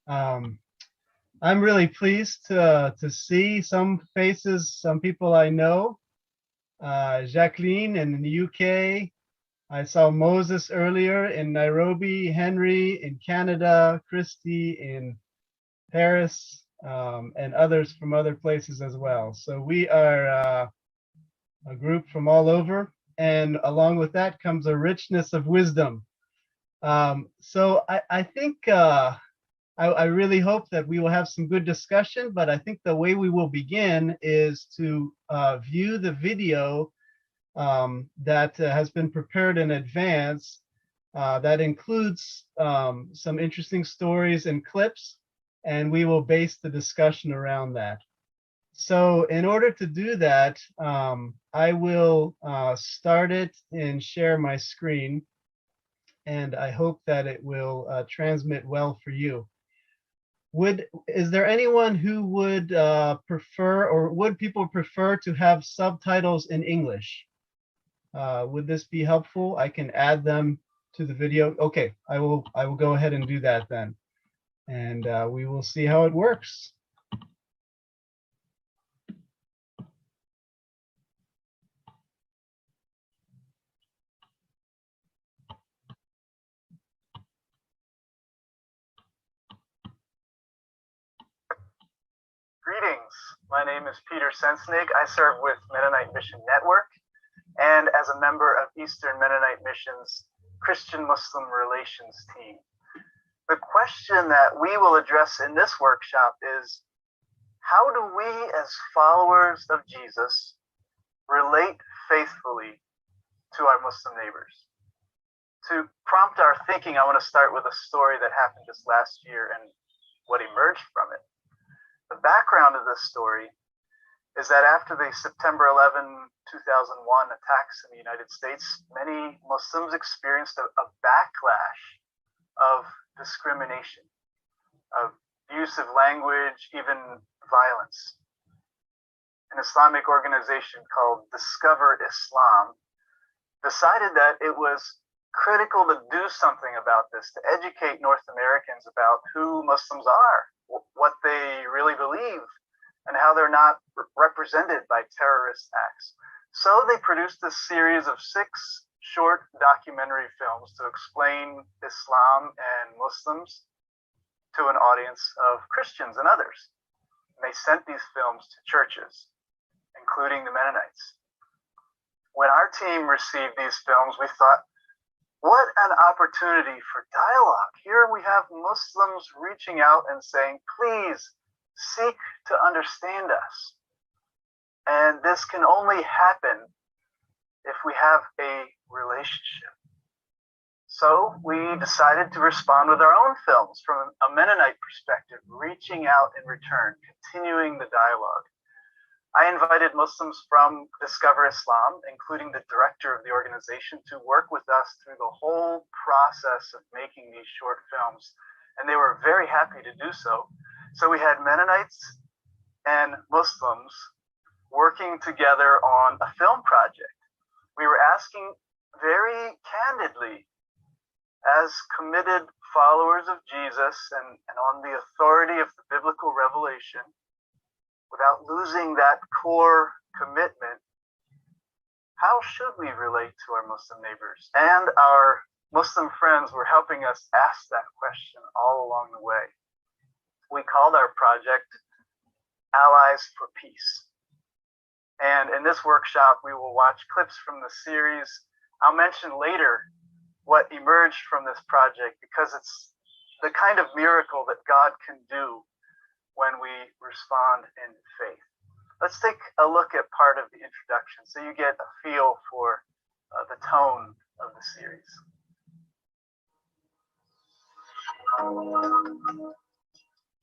Um, I'm really pleased to see some faces, some people I know. Jacqueline in the UK. I saw Moses earlier in Nairobi, Henry in Canada, Christy in Paris, and others from other places as well. So we are a group from all over, and along with that comes a richness of wisdom. So I think I really hope that we will have some good discussion, but I think the way we will begin is to view the video that has been prepared in advance that includes some interesting stories and clips, and we will base the discussion around that. So in order to do that, I will start it and share my screen, and I hope that it will transmit well for you. Is there anyone who would prefer, or would people prefer to have subtitles in English? Would this be helpful? I can add them to the video. Okay, I will go ahead and do that then, and we will see how it works. Greetings. My name is Peter Sensnig. I serve with Mennonite Mission Network and as a member of Eastern Mennonite Mission's Christian-Muslim Relations team. The question that we will address in this workshop is, how do we as followers of Jesus relate faithfully to our Muslim neighbors? To prompt our thinking, I want to start with a story that happened just last year and what emerged from it. The background of this story is that after the September 11, 2001 attacks in the United States, many Muslims experienced a backlash of discrimination, of abusive language, even violence. An Islamic organization called Discover Islam decided that it was critical to do something about this, to educate North Americans about who Muslims are, what they really believe, and how they're not represented by terrorist acts. So they produced a series of 6 short documentary films to explain Islam and Muslims to an audience of Christians and others. And they sent these films to churches, including the Mennonites. When our team received these films, we thought, what an opportunity for dialogue. Here we have Muslims reaching out and saying, please seek to understand us. And this can only happen if we have a relationship. So we decided to respond with our own films from a Mennonite perspective, reaching out in return, continuing the dialogue. I invited Muslims from Discover Islam, including the director of the organization, to work with us through the whole process of making these short films, and they were very happy to do so. So we had Mennonites and Muslims working together on a film project. We were asking very candidly, as committed followers of Jesus and on the authority of the biblical revelation, without losing that core commitment, how should we relate to our Muslim neighbors? And our Muslim friends were helping us ask that question all along the way. We called our project Allies for Peace. And in this workshop, we will watch clips from the series. I'll mention later what emerged from this project, because it's the kind of miracle that God can do when we respond in faith. Let's take a look at part of the introduction so you get a feel for the tone of the series.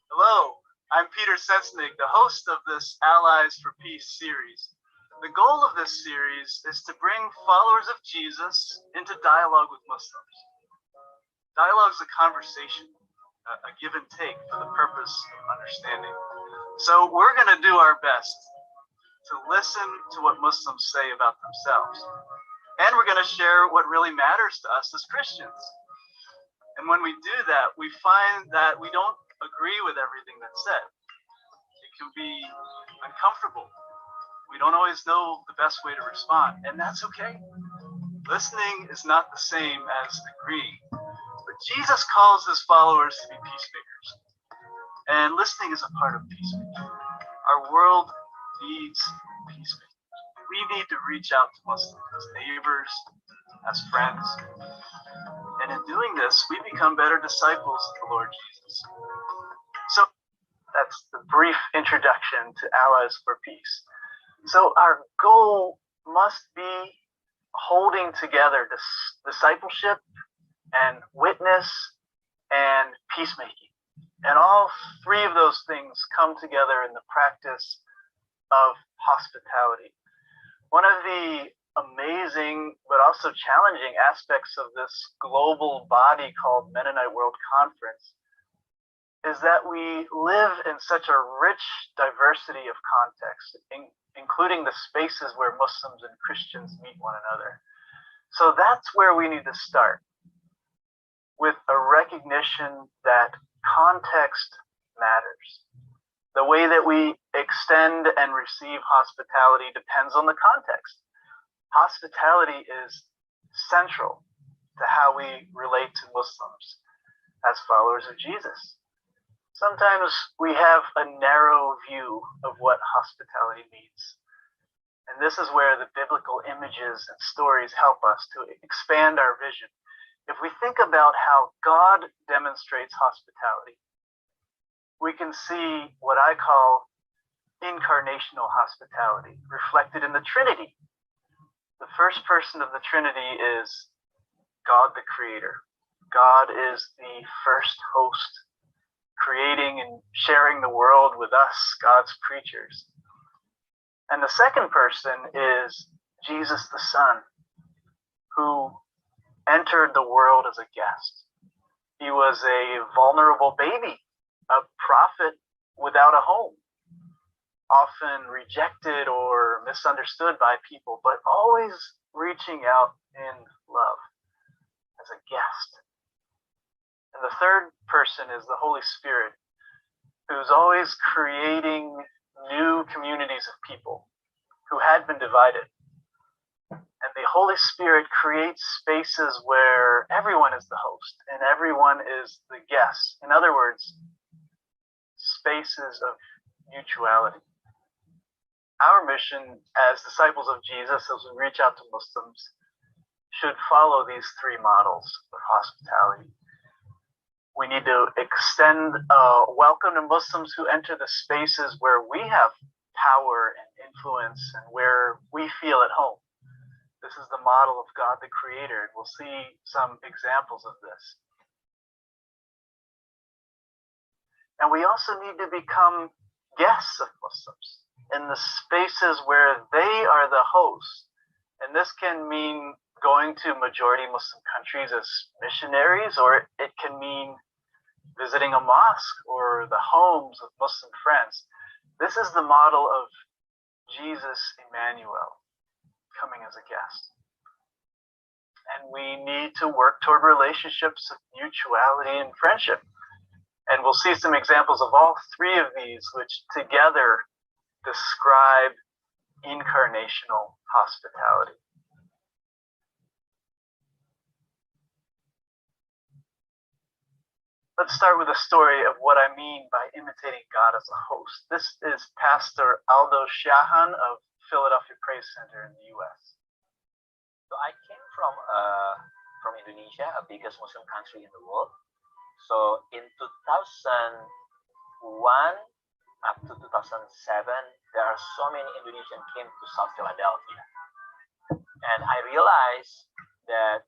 Hello, I'm Peter Sensnig, the host of this Allies for Peace series. The goal of this series is to bring followers of Jesus into dialogue with Muslims. Dialogue is a conversation, a give and take for the purpose of understanding. So we're going to do our best to listen to what Muslims say about themselves. And we're going to share what really matters to us as Christians. And when we do that, we find that we don't agree with everything that's said. It can be uncomfortable. We don't always know the best way to respond, and that's okay. Listening is not the same as agreeing, but Jesus calls his followers to be peacemakers, and listening is a part of peacemaking. Our world needs peacemakers. We need to reach out to Muslims as neighbors, as friends, and in doing this, we become better disciples of the Lord Jesus. So that's the brief introduction to Allies for Peace. So our goal must be holding together discipleship and witness and peacemaking. And all three of those things come together in the practice of hospitality. One of the amazing but also challenging aspects of this global body called Mennonite World Conference is that we live in such a rich diversity of context, including the spaces where Muslims and Christians meet one another. So that's where we need to start, with a recognition that context matters. The way that we extend and receive hospitality depends on the context. Hospitality is central to how we relate to Muslims as followers of Jesus. Sometimes we have a narrow view of what hospitality means. And this is where the biblical images and stories help us to expand our vision. If we think about how God demonstrates hospitality, we can see what I call incarnational hospitality reflected in the Trinity. The first person of the Trinity is God the Creator. God is the first host, creating and sharing the world with us, God's creatures. And the second person is Jesus the Son, who entered the world as a guest. He was a vulnerable baby, a prophet without a home, often rejected or misunderstood by people, but always reaching out in love as a guest. And the third person is the Holy Spirit, who's always creating new communities of people who had been divided. And the Holy Spirit creates spaces where everyone is the host and everyone is the guest. In other words, spaces of mutuality. Our mission as disciples of Jesus, as we reach out to Muslims, should follow these three models of hospitality. We need to extend welcome to Muslims who enter the spaces where we have power and influence and where we feel at home. This is the model of God the Creator, and we'll see some examples of this. And we also need to become guests of Muslims in the spaces where they are the hosts. And this can mean going to majority Muslim countries as missionaries, or it can mean visiting a mosque or the homes of Muslim friends. This is the model of Jesus Emmanuel coming as a guest. And we need to work toward relationships of mutuality and friendship. And we'll see some examples of all three of these, which together describe incarnational hospitality. Let's start with a story of what I mean by imitating God as a host. This is Pastor Aldo Shahan of Philadelphia Praise Center in the U.S. So I came from Indonesia, a biggest Muslim country in the world. So in 2001 up to 2007, there are so many Indonesians came to South Philadelphia. And I realized that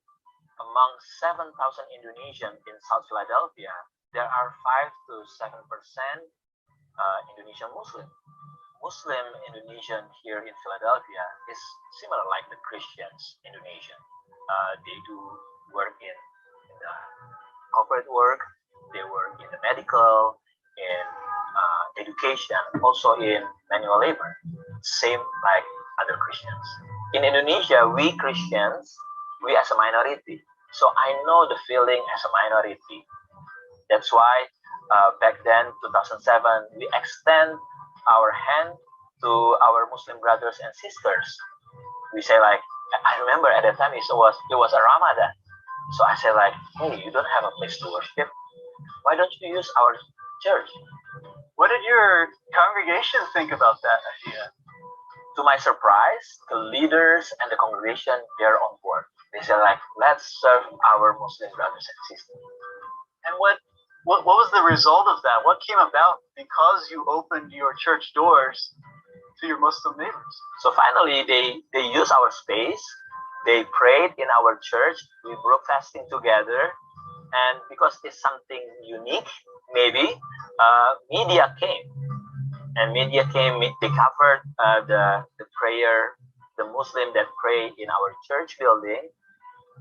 among 7,000 Indonesians in South Philadelphia, there are 5 to 7% Indonesian Muslim. Muslim Indonesian here in Philadelphia is similar like the Christians Indonesian. They do work in the corporate work, they work in the medical, in education, also in manual labor, same like other Christians. In Indonesia, we Christians, we as a minority. So I know the feeling as a minority. That's why back then, 2007, we extend our hand to our Muslim brothers and sisters. We say like, I remember at that time it was a Ramadan. So I said like, hey, you don't have a place to worship. Why don't you use our church? What did your congregation think about that idea? To my surprise, the leaders and the congregation, they're on board. They said like, let's serve our Muslim brothers and sisters. And what was the result of that? What came about because you opened your church doors to your Muslim neighbors? So finally, they used our space. They prayed in our church. We broke fasting together. And because it's something unique, maybe media came. And media came, they covered the prayer, the Muslim that pray in our church building.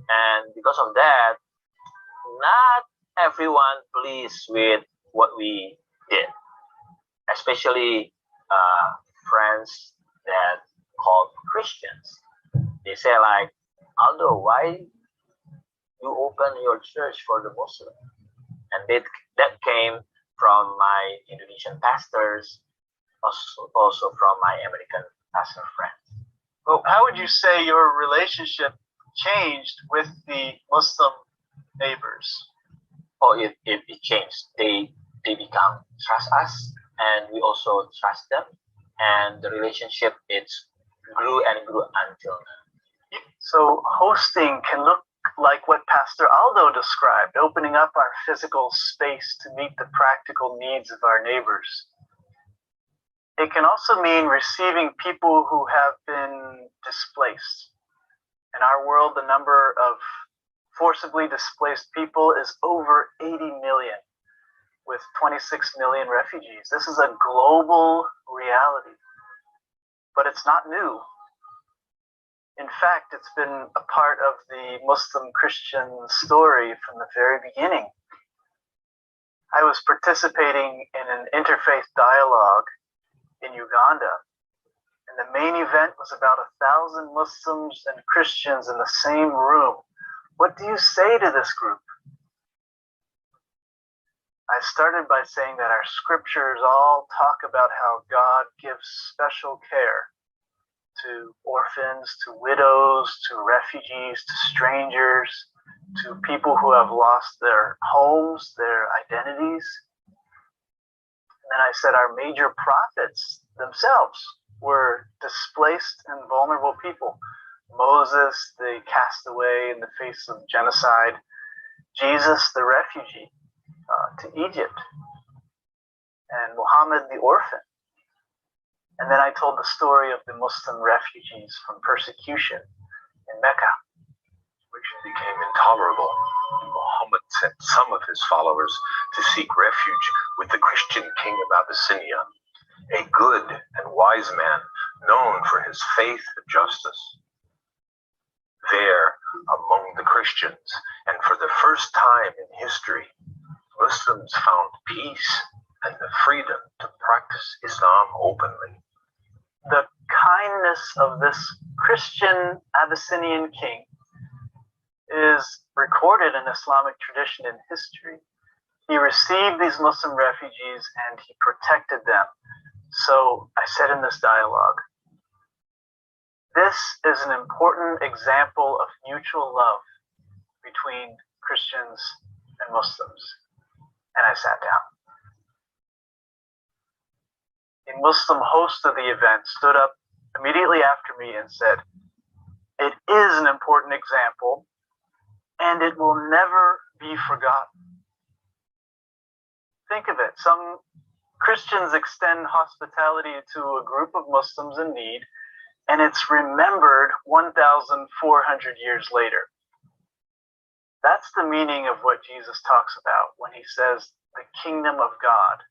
And because of that, not everyone pleased with what we did, especially friends that called Christians. They say like, Aldo, why you open your church for the Muslim? And that came from my Indonesian pastors, also from my American pastor friends. Well, how would you say your relationship changed with the Muslim neighbors? Oh, it changed. They become trust us, and we also trust them, and the relationship grew and grew until now. So hosting can look like what Pastor Aldo described, opening up our physical space to meet the practical needs of our neighbors. It can also mean receiving people who have been displaced. In our world, the number of forcibly displaced people is over 80 million, with 26 million refugees. This is a global reality, but it's not new. In fact, it's been a part of the Muslim-Christian story from the very beginning. I was participating in an interfaith dialogue in Uganda, and the main event was about 1,000 Muslims and Christians in the same room. What do you say to this group? I started by saying that our scriptures all talk about how God gives special care to orphans, to widows, to refugees, to strangers, to people who have lost their homes, their identities. And then I said our major prophets themselves were displaced and vulnerable people. Moses, the castaway in the face of genocide. Jesus, the refugee to Egypt. And Muhammad, the orphan. And then I told the story of the Muslim refugees from persecution in Mecca. Which became intolerable. Muhammad sent some of his followers to seek refuge with the Christian king of Abyssinia, a good and wise man known for his faith and justice. There, among the Christians, and for the first time in history, Muslims found peace and the freedom to practice Islam openly. The kindness of this Christian Abyssinian king is recorded in Islamic tradition and history. He received these Muslim refugees and he protected them. So I said in this dialogue, this is an important example of mutual love between Christians and Muslims. And I sat down. A Muslim host of the event stood up immediately after me and said, it is an important example and it will never be forgotten. Think of it. Some Christians extend hospitality to a group of Muslims in need, and it's remembered 1,400 years later. That's the meaning of what Jesus talks about when he says the kingdom of God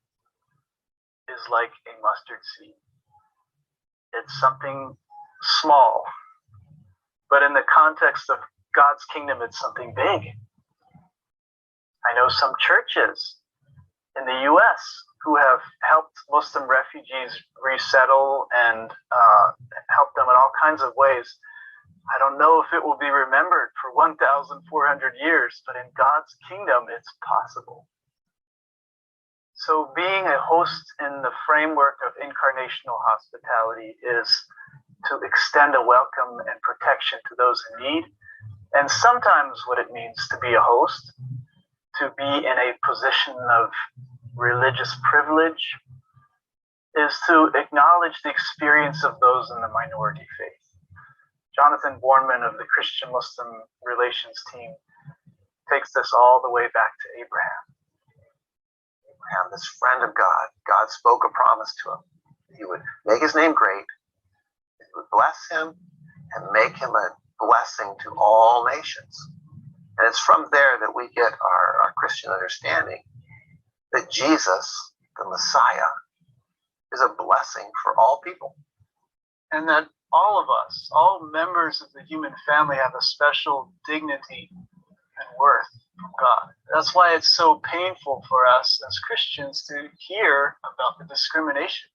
is like a mustard seed. It's something small, but in the context of God's kingdom, it's something big. I know some churches in the US who have helped Muslim refugees resettle and helped them in all kinds of ways. I don't know if it will be remembered for 1,400 years, but in God's kingdom, it's possible. So being a host in the framework of incarnational hospitality is to extend a welcome and protection to those in need. And sometimes what it means to be a host, to be in a position of religious privilege, is to acknowledge the experience of those in the minority faith. Jonathan Bornman of the Christian-Muslim Relations team takes this all the way back to Abraham. Abraham, this friend of God, God spoke a promise to him. He would make his name great, he would bless him, and make him a blessing to all nations. And it's from there that we get our Christian understanding that Jesus, the Messiah, is a blessing for all people. And that all of us, all members of the human family, have a special dignity and worth from God. That's why it's so painful for us as Christians to hear about the discrimination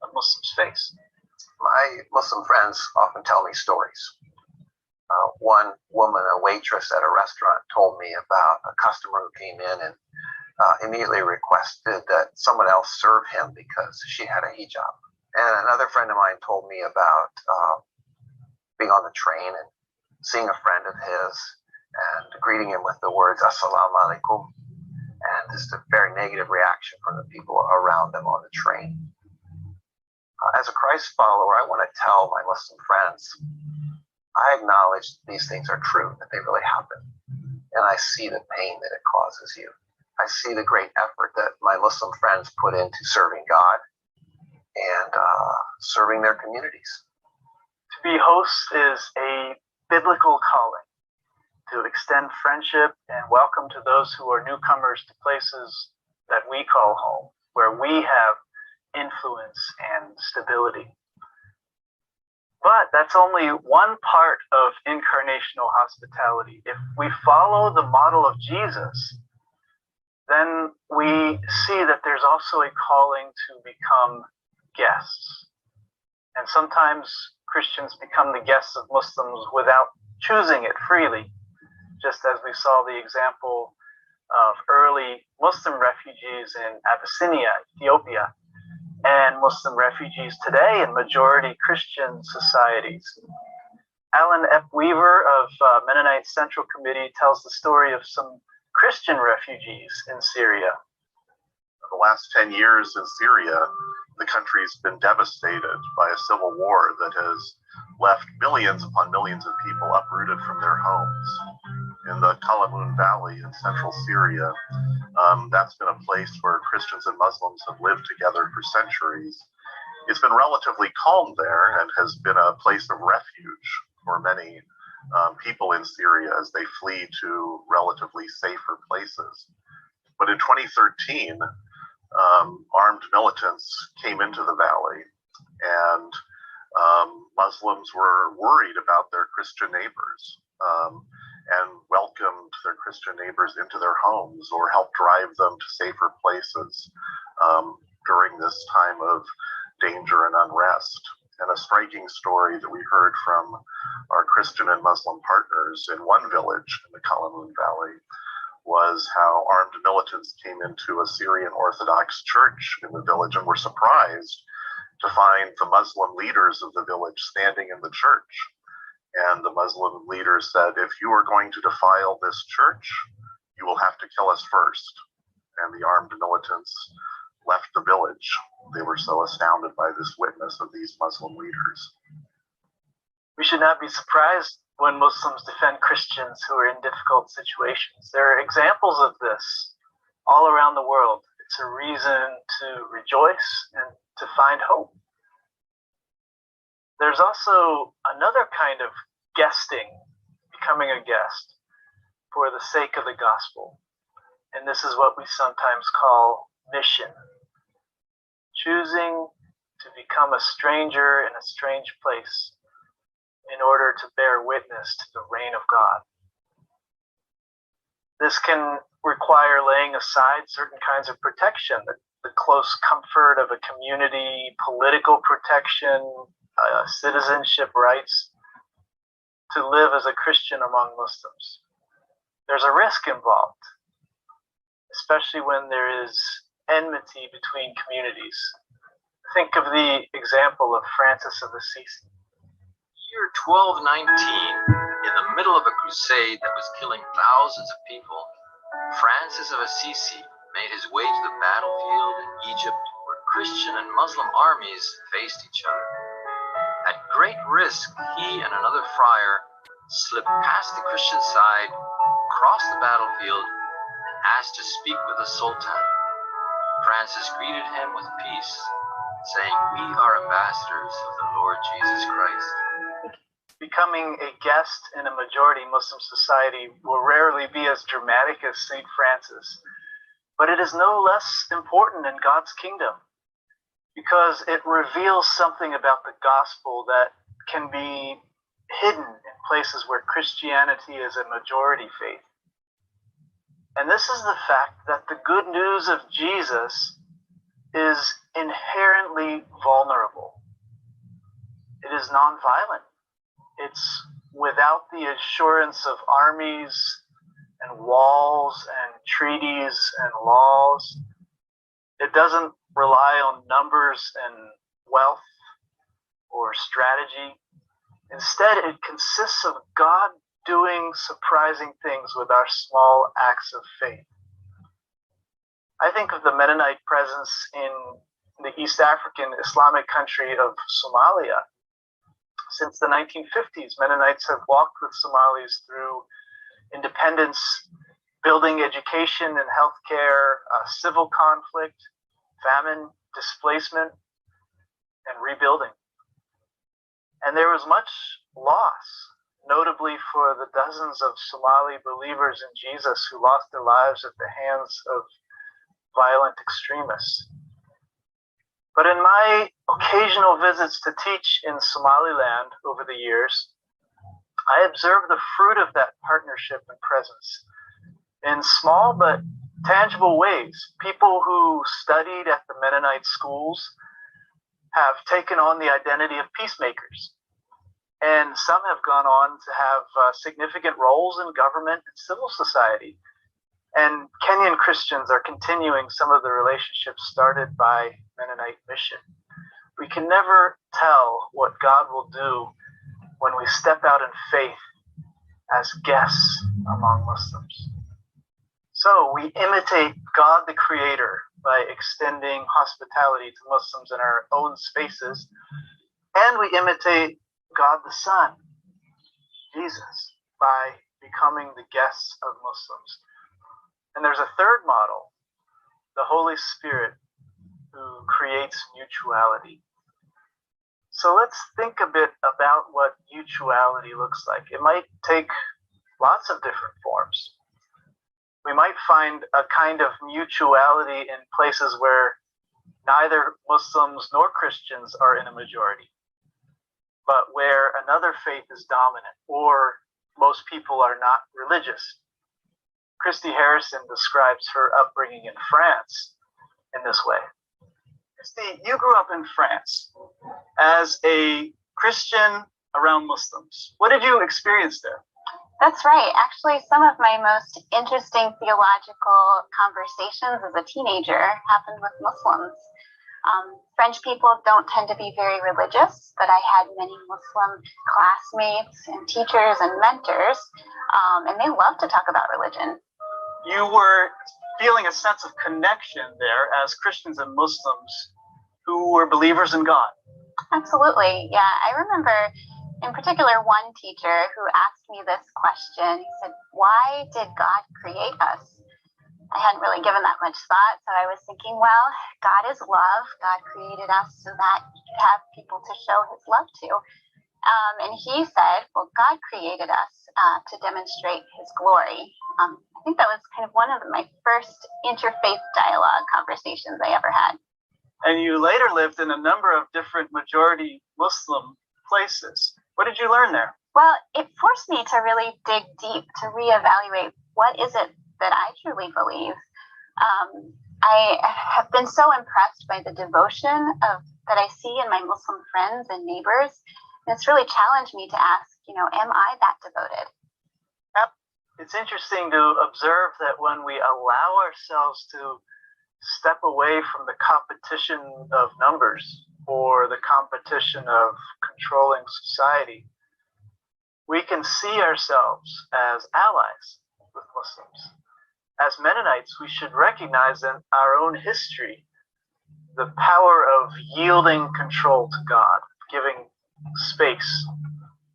that Muslims face. My Muslim friends often tell me stories. One woman, a waitress at a restaurant, told me about a customer who came in and immediately requested that someone else serve him because she had a hijab. And another friend of mine told me about being on the train and seeing a friend of his and greeting him with the words "Assalamu alaikum," and just a very negative reaction from the people around them on the train. As a Christ follower, I want to tell my Muslim friends, I acknowledge these things are true, that they really happen. And I see the pain that it causes you. I see the great effort that my Muslim friends put into serving God and serving their communities. To be host is a biblical calling to extend friendship and welcome to those who are newcomers to places that we call home, where we have influence and stability. But that's only one part of incarnational hospitality. If we follow the model of Jesus, then we see that there's also a calling to become guests. And sometimes Christians become the guests of Muslims without choosing it freely, just as we saw the example of early Muslim refugees in Abyssinia, Ethiopia, and Muslim refugees today in majority Christian societies. Alan F. Weaver of Mennonite Central Committee tells the story of some Christian refugees in Syria. The last 10 years in Syria, the country's been devastated by a civil war that has left millions upon millions of people uprooted from their homes. In the Kalamun Valley in central Syria, that's been a place where Christians and Muslims have lived together for centuries. It's been relatively calm there and has been a place of refuge for many people in Syria as they flee to relatively safer places. But in 2013, armed militants came into the valley, and Muslims were worried about their Christian neighbors and welcomed their Christian neighbors into their homes or helped drive them to safer places during this time of danger and unrest. And a striking story that we heard from our Christian and Muslim partners in one village in the Kalamun Valley was how armed militants came into a Syrian Orthodox church in the village and were surprised to find the Muslim leaders of the village standing in the church. And the Muslim leaders said, if you are going to defile this church, you will have to kill us first. And the armed militants left the village. They were so astounded by this witness of these Muslim leaders. We should not be surprised when Muslims defend Christians who are in difficult situations. There are examples of this all around the world. It's a reason to rejoice and to find hope. There's also another kind of guesting, becoming a guest for the sake of the gospel. And this is what we sometimes call mission. Choosing to become a stranger in a strange place in order to bear witness to the reign of God. This can require laying aside certain kinds of protection, the close comfort of a community, political protection, citizenship rights, to live as a Christian among Muslims. There's a risk involved, especially when there is enmity between communities. Think of the example of Francis of Assisi. Year 1219, in the middle of a crusade that was killing thousands of people, Francis of Assisi made his way to the battlefield in Egypt where Christian and Muslim armies faced each other. At great risk, he and another friar slipped past the Christian side, crossed the battlefield, and asked to speak with the Sultan. Francis greeted him with peace, saying, "We are ambassadors of the Lord Jesus Christ." Becoming a guest in a majority Muslim society will rarely be as dramatic as St. Francis, but it is no less important in God's kingdom because it reveals something about the gospel that can be hidden in places where Christianity is a majority faith. And this is the fact that the good news of Jesus is inherently vulnerable. It is nonviolent. It's without the assurance of armies and walls and treaties and laws. It doesn't rely on numbers and wealth or strategy. Instead, it consists of God doing surprising things with our small acts of faith. I think of the Mennonite presence in the East African Islamic country of Somalia. Since the 1950s, Mennonites have walked with Somalis through independence, building education and healthcare, civil conflict, famine, displacement, and rebuilding. And there was much loss, notably for the dozens of Somali believers in Jesus who lost their lives at the hands of violent extremists. But in my occasional visits to teach in Somaliland over the years, I observed the fruit of that partnership and presence in small but tangible ways. People who studied at the Mennonite schools have taken on the identity of peacemakers. And some have gone on to have significant roles in government and civil society. And Kenyan Christians are continuing some of the relationships started by Mennonite mission. We can never tell what God will do when we step out in faith as guests among Muslims. So we imitate God the Creator by extending hospitality to Muslims in our own spaces, and we imitate God the Son, Jesus, by becoming the guests of Muslims. And there's a third model, the Holy Spirit, who creates mutuality. So let's think a bit about what mutuality looks like. It might take lots of different forms. We might find a kind of mutuality in places where neither Muslims nor Christians are in a majority, but where another faith is dominant or most people are not religious. Christy Harrison describes her upbringing in France in this way. Christy, you grew up in France as a Christian around Muslims. What did you experience there? That's right. Actually, some of my most interesting theological conversations as a teenager happened with Muslims. French people don't tend to be very religious, but I had many Muslim classmates and teachers and mentors, and they love to talk about religion. You were feeling a sense of connection there as Christians and Muslims who were believers in God. Absolutely. Yeah. I remember in particular one teacher who asked me this question. He said, "Why did God create us?" I hadn't really given that much thought, so I was thinking, well, God is love. God created us so that he could have people to show his love to. And he said, well, God created us to demonstrate his glory. I think that was kind of one of my first interfaith dialogue conversations I ever had. And you later lived in a number of different majority Muslim places. What did you learn there? Well, it forced me to really dig deep, to reevaluate what is it that I truly believe. I have been so impressed by the devotion that I see in my Muslim friends and neighbors. And it's really challenged me to ask, am I that devoted? It's interesting to observe that when we allow ourselves to step away from the competition of numbers or the competition of controlling society, we can see ourselves as allies with Muslims. As Mennonites, we should recognize in our own history the power of yielding control to God, giving space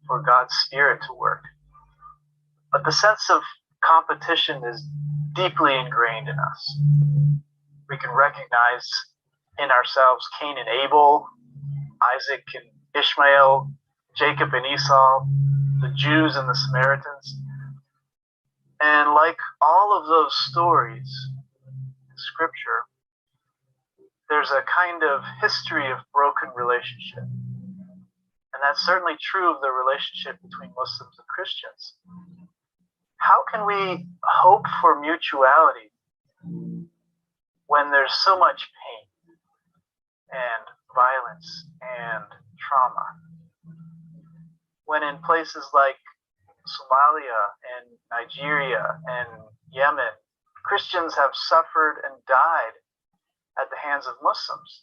for God's Spirit to work. But the sense of competition is deeply ingrained in us. We can recognize in ourselves Cain and Abel, Isaac and Ishmael, Jacob and Esau, the Jews and the Samaritans. And like all of those stories in Scripture, there's a kind of history of broken relationship. And that's certainly true of the relationship between Muslims and Christians. How can we hope for mutuality when there's so much pain and violence and trauma? When in places like Somalia and Nigeria and Yemen, Christians have suffered and died at the hands of Muslims.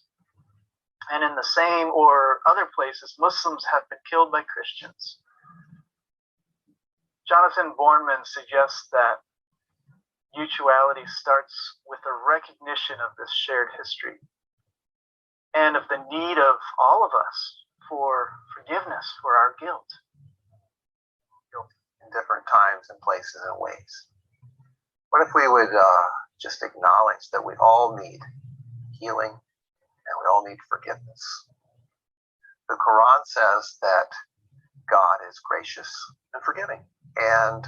And in the same or other places, Muslims have been killed by Christians. Jonathan Borneman suggests that mutuality starts with a recognition of this shared history and of the need of all of us for forgiveness for our guilt. In different times and places and ways. What if we would just acknowledge that we all need healing and we all need forgiveness? The Quran says that God is gracious and forgiving. And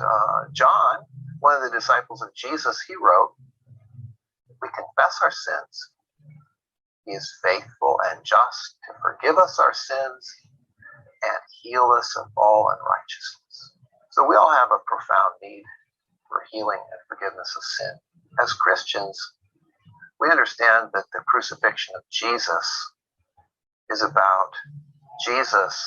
John, one of the disciples of Jesus, he wrote, if we confess our sins, he is faithful and just to forgive us our sins and heal us of all unrighteousness. So we all have a profound need for healing and forgiveness of sin. As Christians, we understand that the crucifixion of Jesus is about Jesus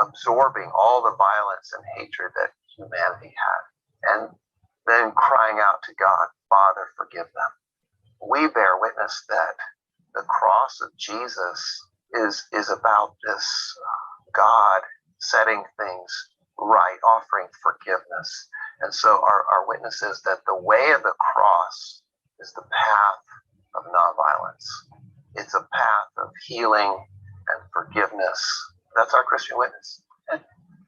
absorbing all the violence and hatred that humanity had, and then crying out to God, Father, forgive them. We bear witness that the cross of Jesus is about this God setting things right, offering forgiveness. And so our witness is that the way of the cross is the path of nonviolence. It's a path of healing and forgiveness. That's our Christian witness. And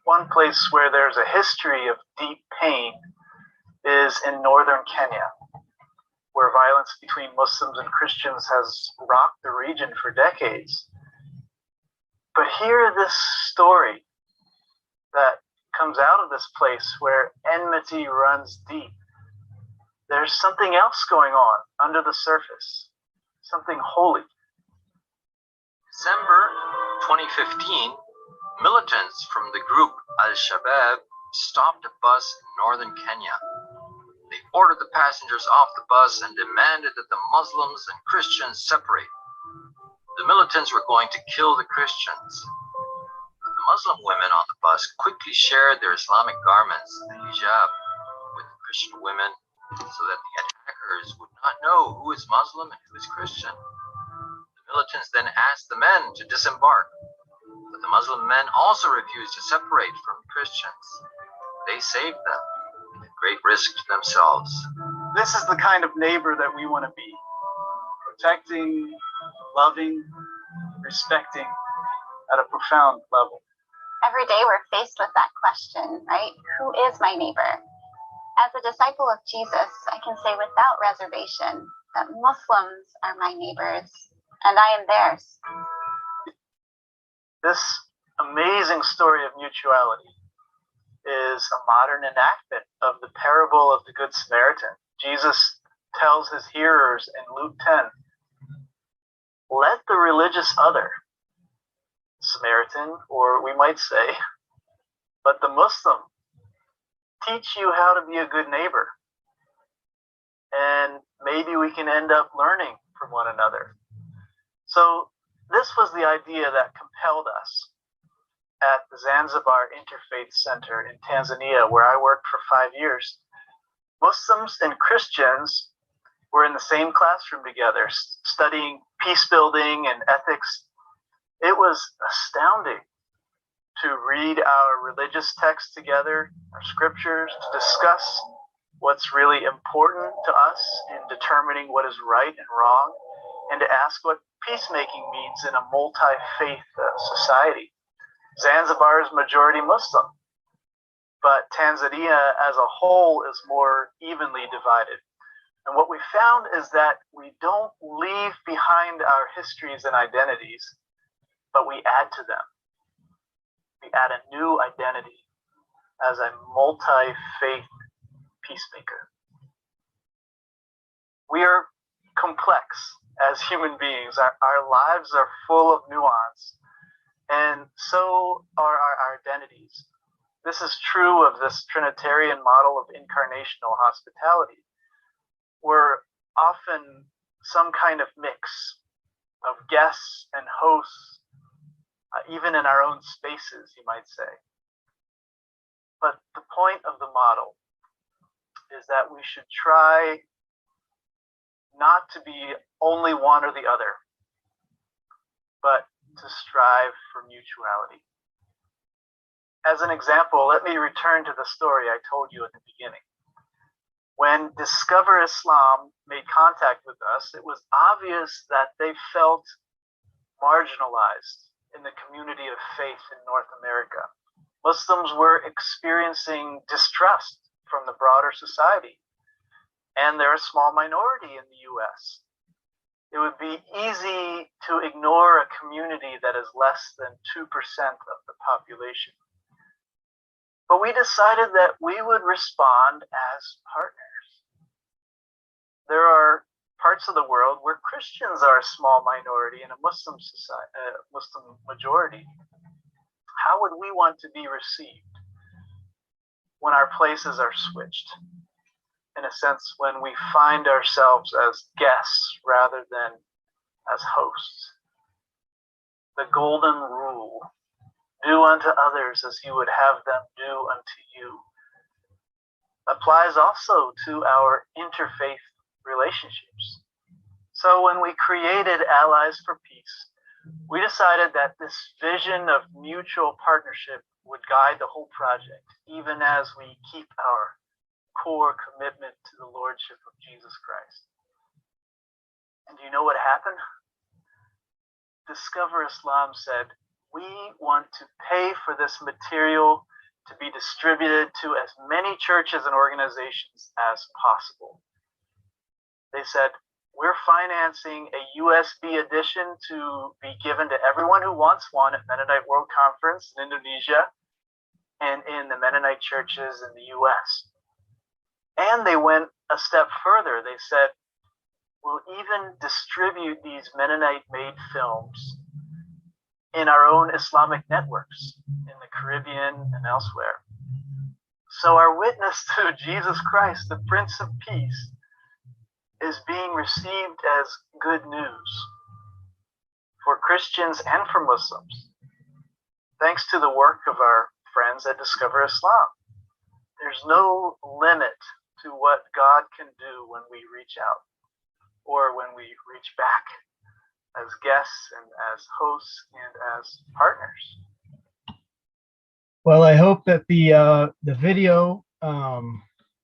one place where there's a history of deep pain is in northern Kenya, where violence between Muslims and Christians has rocked the region for decades. But hear this story that comes out of this place where enmity runs deep. There's something else going on under the surface, something holy. December 2015, militants from the group Al-Shabaab stopped a bus in northern Kenya. They ordered the passengers off the bus and demanded that the Muslims and Christians separate. The militants were going to kill the Christians. The Muslim women on the bus quickly shared their Islamic garments, the hijab, with the Christian women so that the attackers would not know who is Muslim and who is Christian. The militants then asked the men to disembark, but the Muslim men also refused to separate from Christians. They saved them at great risk to themselves. This is the kind of neighbor that we want to be. Protecting, loving, respecting at a profound level. Every day we're faced with that question, right? Who is my neighbor? As a disciple of Jesus, I can say without reservation that Muslims are my neighbors and I am theirs. This amazing story of mutuality is a modern enactment of the parable of the Good Samaritan. Jesus tells his hearers in Luke 10, let the religious other, Samaritan, or we might say, but the Muslim, teach you how to be a good neighbor. And maybe we can end up learning from one another. So this was the idea that compelled us at the Zanzibar Interfaith Center in Tanzania, where I worked for 5 years. Muslims and Christians were in the same classroom together, studying peace building and ethics. It was astounding to read our religious texts together, our scriptures, to discuss what's really important to us in determining what is right and wrong, and to ask what peacemaking means in a multi-faith society. Zanzibar is majority Muslim, but Tanzania as a whole is more evenly divided. And what we found is that we don't leave behind our histories and identities, but we add to them. We add a new identity as a multi-faith peacemaker. We are complex as human beings. Our lives are full of nuance, and so are our identities. This is true of this Trinitarian model of incarnational hospitality. We're often some kind of mix of guests and hosts, even in our own spaces, you might say. But the point of the model is that we should try not to be only one or the other, but to strive for mutuality. As an example, let me return to the story I told you at the beginning. When Discover Islam made contact with us, it was obvious that they felt marginalized in the community of faith in North America. Muslims were experiencing distrust from the broader society, and they're a small minority in the US. It would be easy to ignore a community that is less than 2% of the population. But we decided that we would respond as partners. There are parts of the world where Christians are a small minority and a Muslim majority. How would we want to be received when our places are switched? In a sense, when we find ourselves as guests rather than as hosts. The golden rule, do unto others as you would have them do unto you, applies also to our interfaith relationships. So when we created Allies for Peace, we decided that this vision of mutual partnership would guide the whole project, even as we keep our core commitment to the Lordship of Jesus Christ. And do you know what happened? Discover Islam said, we want to pay for this material to be distributed to as many churches and organizations as possible. They said, we're financing a USB edition to be given to everyone who wants one at Mennonite World Conference in Indonesia and in the Mennonite churches in the US. And they went a step further. They said, we'll even distribute these Mennonite-made films in our own Islamic networks in the Caribbean and elsewhere. So our witness to Jesus Christ, the Prince of Peace, is being received as good news for Christians and for Muslims, thanks to the work of our friends at Discover Islam. There's no limit to what God can do when we reach out or when we reach back as guests and as hosts and as partners. Well, I hope that the video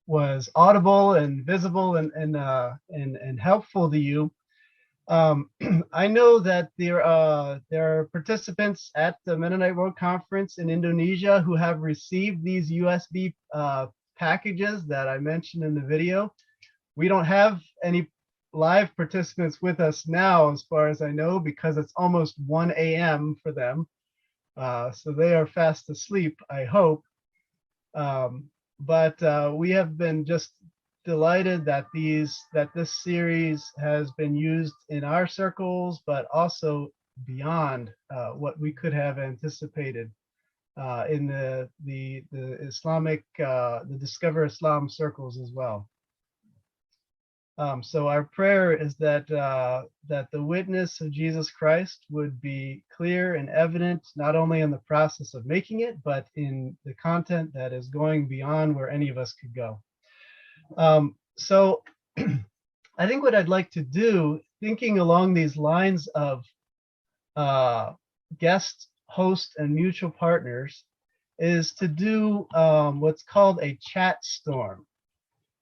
was audible and visible and helpful to you. I know that there are participants at the Mennonite World Conference in Indonesia who have received these USB packages that I mentioned in the video. We don't have any live participants with us now, as far as I know, because it's almost 1 a.m. for them. So they are fast asleep, I hope. But we have been just delighted that this series has been used in our circles, but also beyond what we could have anticipated in the Islamic, the Discover Islam circles as well. So our prayer is that that the witness of Jesus Christ would be clear and evident, not only in the process of making it, but in the content that is going beyond where any of us could go. So I think what I'd like to do, thinking along these lines of guest, host, and mutual partners, is to do what's called a chat storm.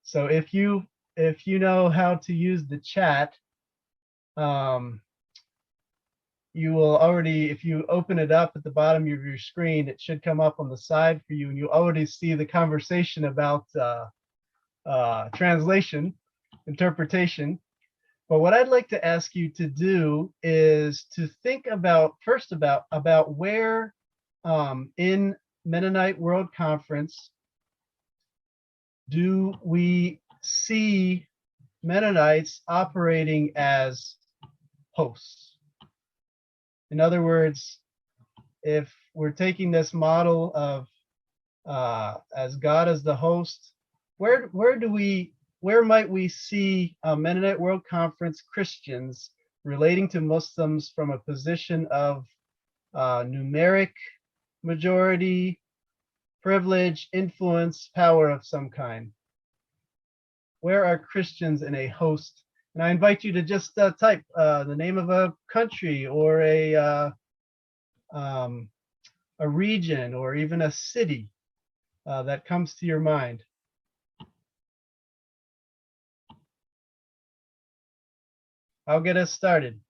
So if you know how to use the chat, you will already, if you open it up at the bottom of your screen, it should come up on the side for you, and you already see the conversation about translation, interpretation. But what I'd like to ask you to do is to think about first about where in Mennonite World Conference do we see Mennonites operating as hosts. In other words, if we're taking this model of as God as the host, where might we see Mennonite World Conference Christians relating to Muslims from a position of numeric majority, privilege, influence, power of some kind? Where are Christians in a host? And I invite you to just type the name of a country or a region or even a city that comes to your mind. I'll get us started.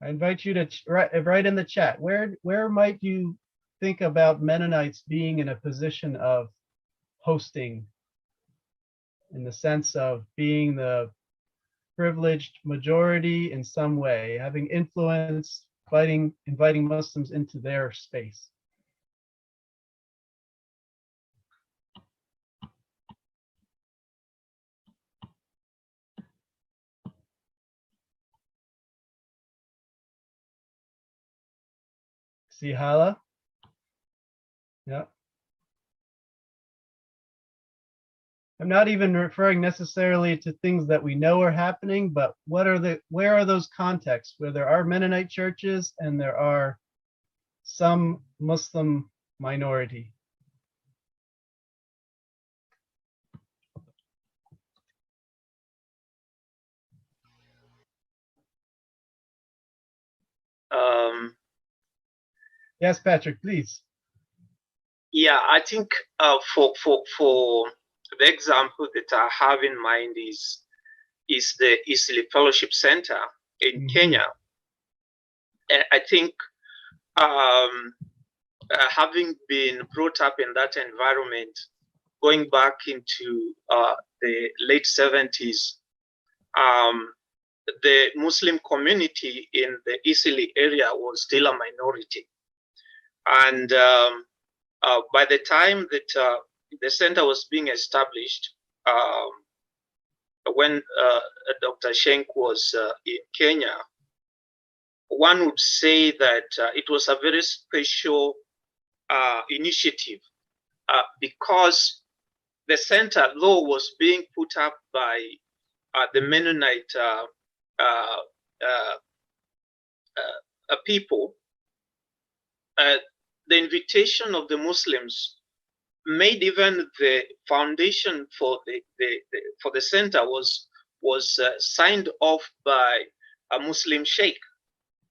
I invite you to write in the chat, where might you think about Mennonites being in a position of hosting, in the sense of being the privileged majority in some way, having influence, inviting Muslims into their space. See Hala? Yeah. I'm not even referring necessarily to things that we know are happening, but where are those contexts where there are Mennonite churches and there are some Muslim minority? Yes, Patrick, please. Yeah, I think for the example that I have in mind is the Eastleigh Fellowship Center in Kenya. I think having been brought up in that environment, going back into the late 70s, the Muslim community in the Eastleigh area was still a minority. And by the time that the center was being established, when Dr. Schenk was in Kenya, one would say that it was a very special initiative because the center, though, was being put up by the Mennonite people. The invitation of the Muslims made even the foundation for the center was signed off by a Muslim sheikh,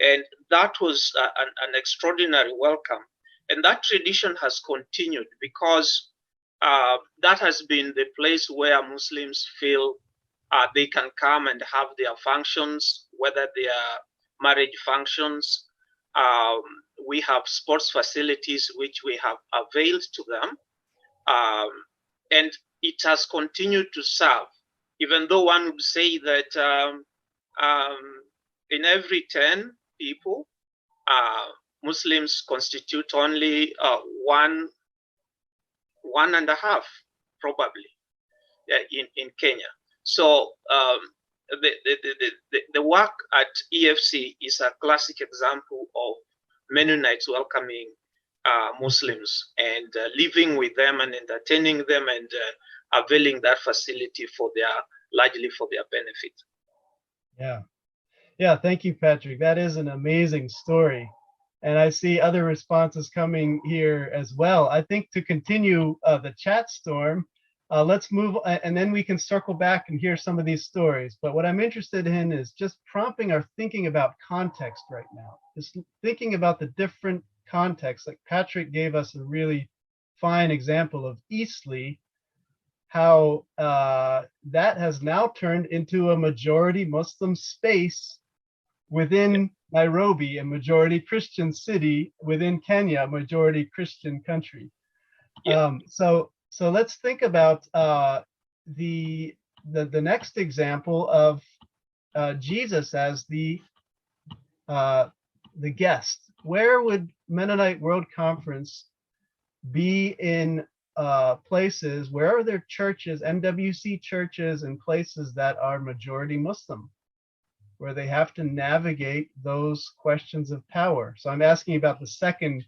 and that was an extraordinary welcome. And that tradition has continued because that has been the place where Muslims feel they can come and have their functions, whether they are marriage functions. We have sports facilities which we have availed to them. And it has continued to serve, even though one would say that in every 10 people, Muslims constitute only 1.5, probably, in Kenya. So the work at EFC is a classic example of Mennonites welcoming Muslims and living with them and entertaining them and availing that facility for their largely for their benefit. Yeah. Yeah, thank you, Patrick. That is an amazing story. And I see other responses coming here as well. I think to continue the chat storm, let's move, and then we can circle back and hear some of these stories. But what I'm interested in is just prompting our thinking about context right now. Just thinking about the different contexts. Like Patrick gave us a really fine example of Eastleigh, how that has now turned into a majority Muslim space within Nairobi, a majority Christian city, within Kenya, a majority Christian country. Yeah. So let's think about the next example of Jesus as the guest. Where would Mennonite World Conference be in places? Where are there churches, MWC churches, in places that are majority Muslim, where they have to navigate those questions of power? So I'm asking about the second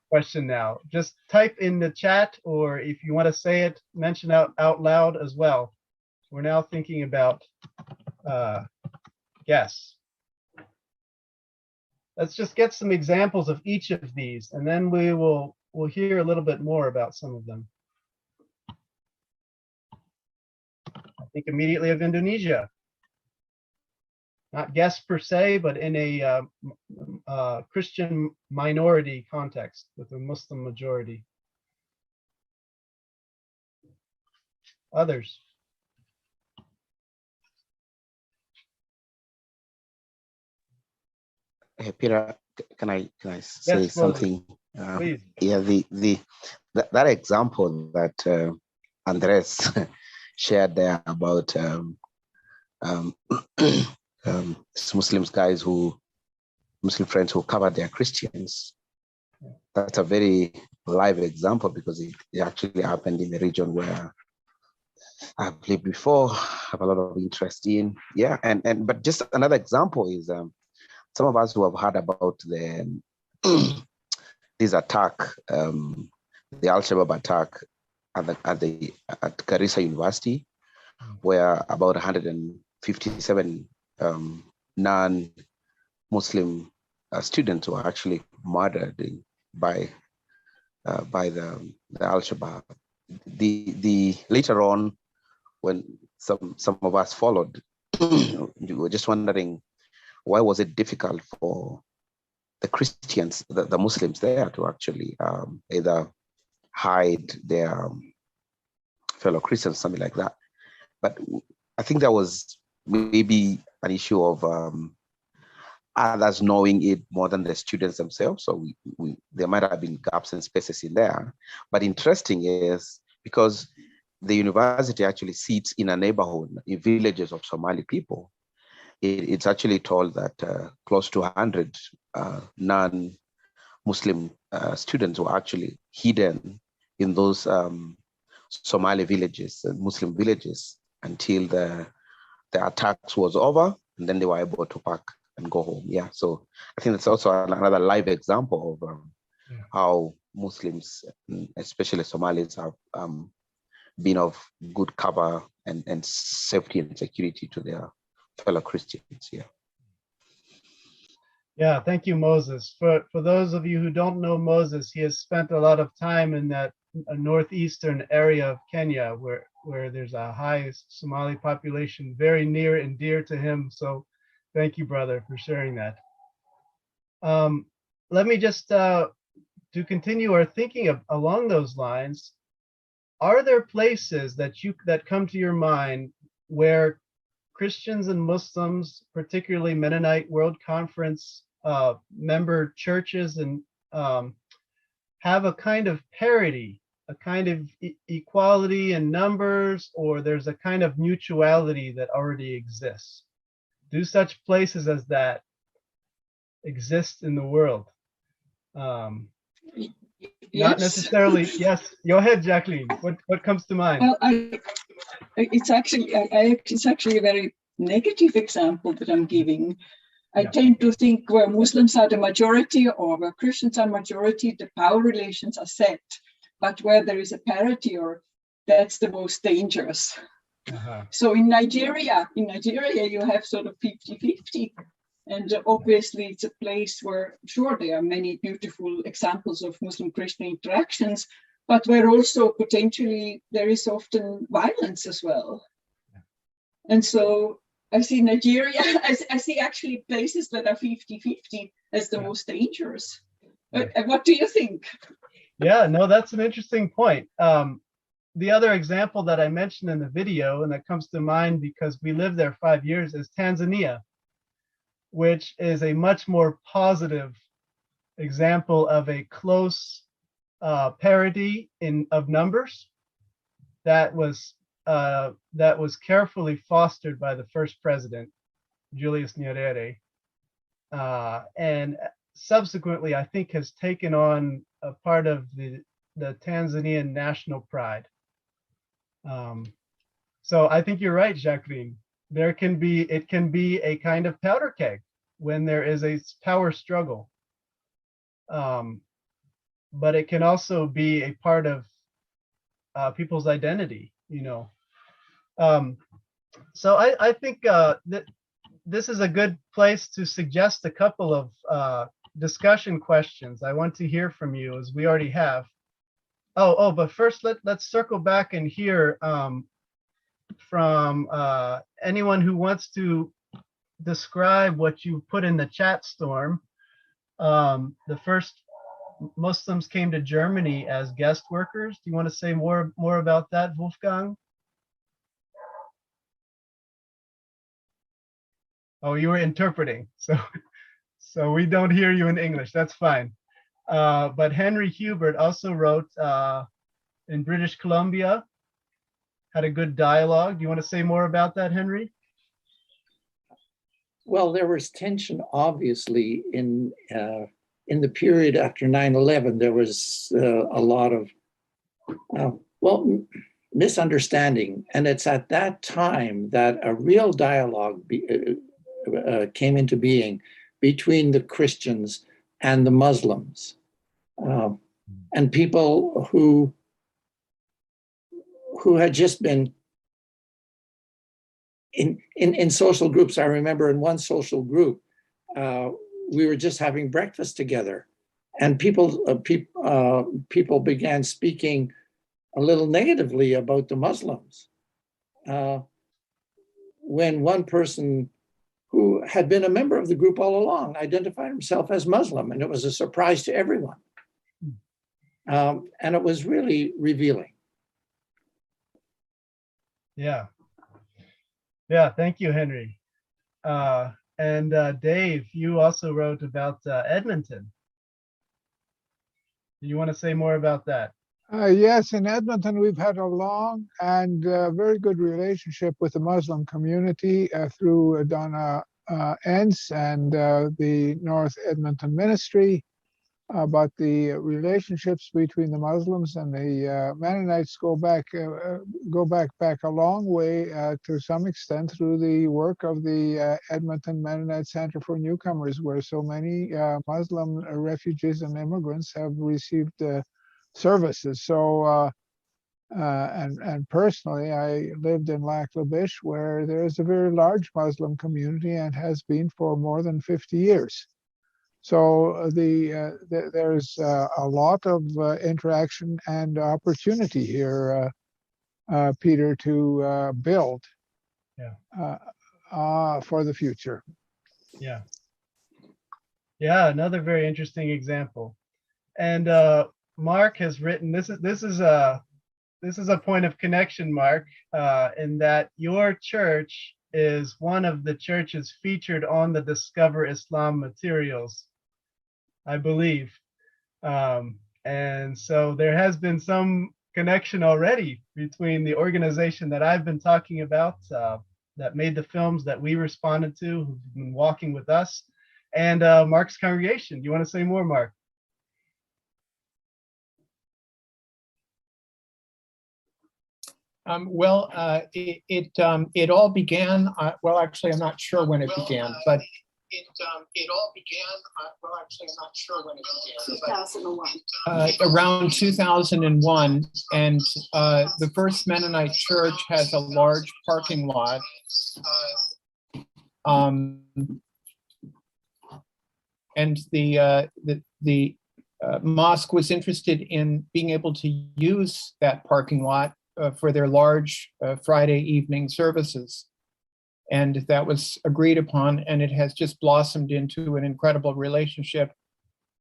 question now. Just type in the chat, or if you want to say it, mention out loud as well. We're now thinking about guests. Let's just get some examples of each of these, and then we'll hear a little bit more about some of them. I think immediately of Indonesia. Not guests per se, but in a Christian minority context with a Muslim majority. Others? Hey, Peter, can I say something? Please. Yeah, that example that Andres shared there about Muslim friends who cover their Christians. That's a very live example because it actually happened in a region where I've lived before, have a lot of interest in. Yeah, but just another example is some of us who have heard about this attack, the Al-Shabaab attack at Garissa University, where about 157 non-Muslim students were actually murdered by the Al-Shabaab. The later on, when some of us followed, we were just wondering, why was it difficult for the Christians, the Muslims there, to actually either hide their fellow Christians, something like that? But I think that was maybe an issue of others knowing it more than the students themselves. So there might have been gaps and spaces in there. But interesting is because the university actually sits in a neighborhood, in villages of Somali people, it's actually told that close to 100 non-Muslim students were actually hidden in those Somali villages, Muslim villages, until the attacks was over, and then they were able to pack and go home. Yeah, so I think that's also another live example of how Muslims, especially Somalis, have been of good cover and safety and security to their fellow Christians. Yeah. Yeah, thank you, Moses. For those of you who don't know Moses, he has spent a lot of time in that northeastern area of Kenya where there's a high Somali population, very near and dear to him. So thank you, brother, for sharing that. Let me just, to continue our thinking along those lines, are there places that come to your mind where Christians and Muslims, particularly Mennonite World Conference member churches, and have a kind of parity, a kind of equality in numbers, or there's a kind of mutuality that already exists? Do such places as that exist in the world? Yes. Not necessarily. Yes, go ahead, Jacqueline. What comes to mind? Well, it's actually a very negative example that I'm giving. I tend to think where Muslims are the majority or where Christians are majority, the power relations are set. But where there is a parity, or that's the most dangerous. So in Nigeria, you have sort of 50-50. And obviously it's a place where, sure, there are many beautiful examples of Muslim-Christian interactions, but where also potentially there is often violence as well. And so I see Nigeria, I see actually places that are 50-50 as the most dangerous. What do you think? Yeah, no, that's an interesting point. The other example that I mentioned in the video, and that comes to mind because we lived there 5 years, is Tanzania, which is a much more positive example of a close parity of numbers that was carefully fostered by the first president, Julius Nyerere, and subsequently I think has taken on a part of the Tanzanian national pride. So I think you're right, Jacqueline. It can be a kind of powder keg when there is a power struggle. But it can also be a part of people's identity, you know. So I think that this is a good place to suggest a couple of discussion questions. I want to hear from you, as we already have. But first let's circle back and hear from anyone who wants to describe what you put in the chat storm. The first Muslims came to Germany as guest workers. Do you want to say more about that, Wolfgang? Oh, you were interpreting, so we don't hear you in English. That's fine. But Henry Hubert also wrote in British Columbia, had a good dialogue. Do you want to say more about that, Henry? Well, there was tension, obviously, in the period after 9/11. There was a lot of, misunderstanding. And it's at that time that a real dialogue came into being between the Christians and the Muslims. And people who had just been in social groups. I remember in one social group, we were just having breakfast together, and people began speaking a little negatively about the Muslims. When one person who had been a member of the group all along identified himself as Muslim, and it was a surprise to everyone. And it was really revealing. Yeah, thank you, Henry. And Dave, you also wrote about Edmonton. Do you want to say more about that? Yes, in Edmonton, we've had a long and very good relationship with the Muslim community through Donna Entz and the North Edmonton Ministry. But the relationships between the Muslims and the Mennonites go back a long way to some extent through the work of the Edmonton Mennonite Center for Newcomers, where so many Muslim refugees and immigrants have received services. So, and personally, I lived in Lac La Biche, where there is a very large Muslim community and has been for more than 50 years. So there's a lot of interaction and opportunity here, Peter, to build for the future. Yeah, another very interesting example. And Mark has written, this is a point of connection, Mark, in that your church is one of the churches featured on the Discover Islam materials, I believe. And so there has been some connection already between the organization that I've been talking about, that made the films that we responded to, who've been walking with us, and Mark's congregation. Do you want to say more, Mark? It all began, well, actually, I'm not sure when it began, but it all began, well, actually, I'm not sure when it began. 2001. Around 2001, and the First Mennonite Church has a large parking lot. And the mosque was interested in being able to use that parking lot for their large Friday evening services. And that was agreed upon, and it has just blossomed into an incredible relationship.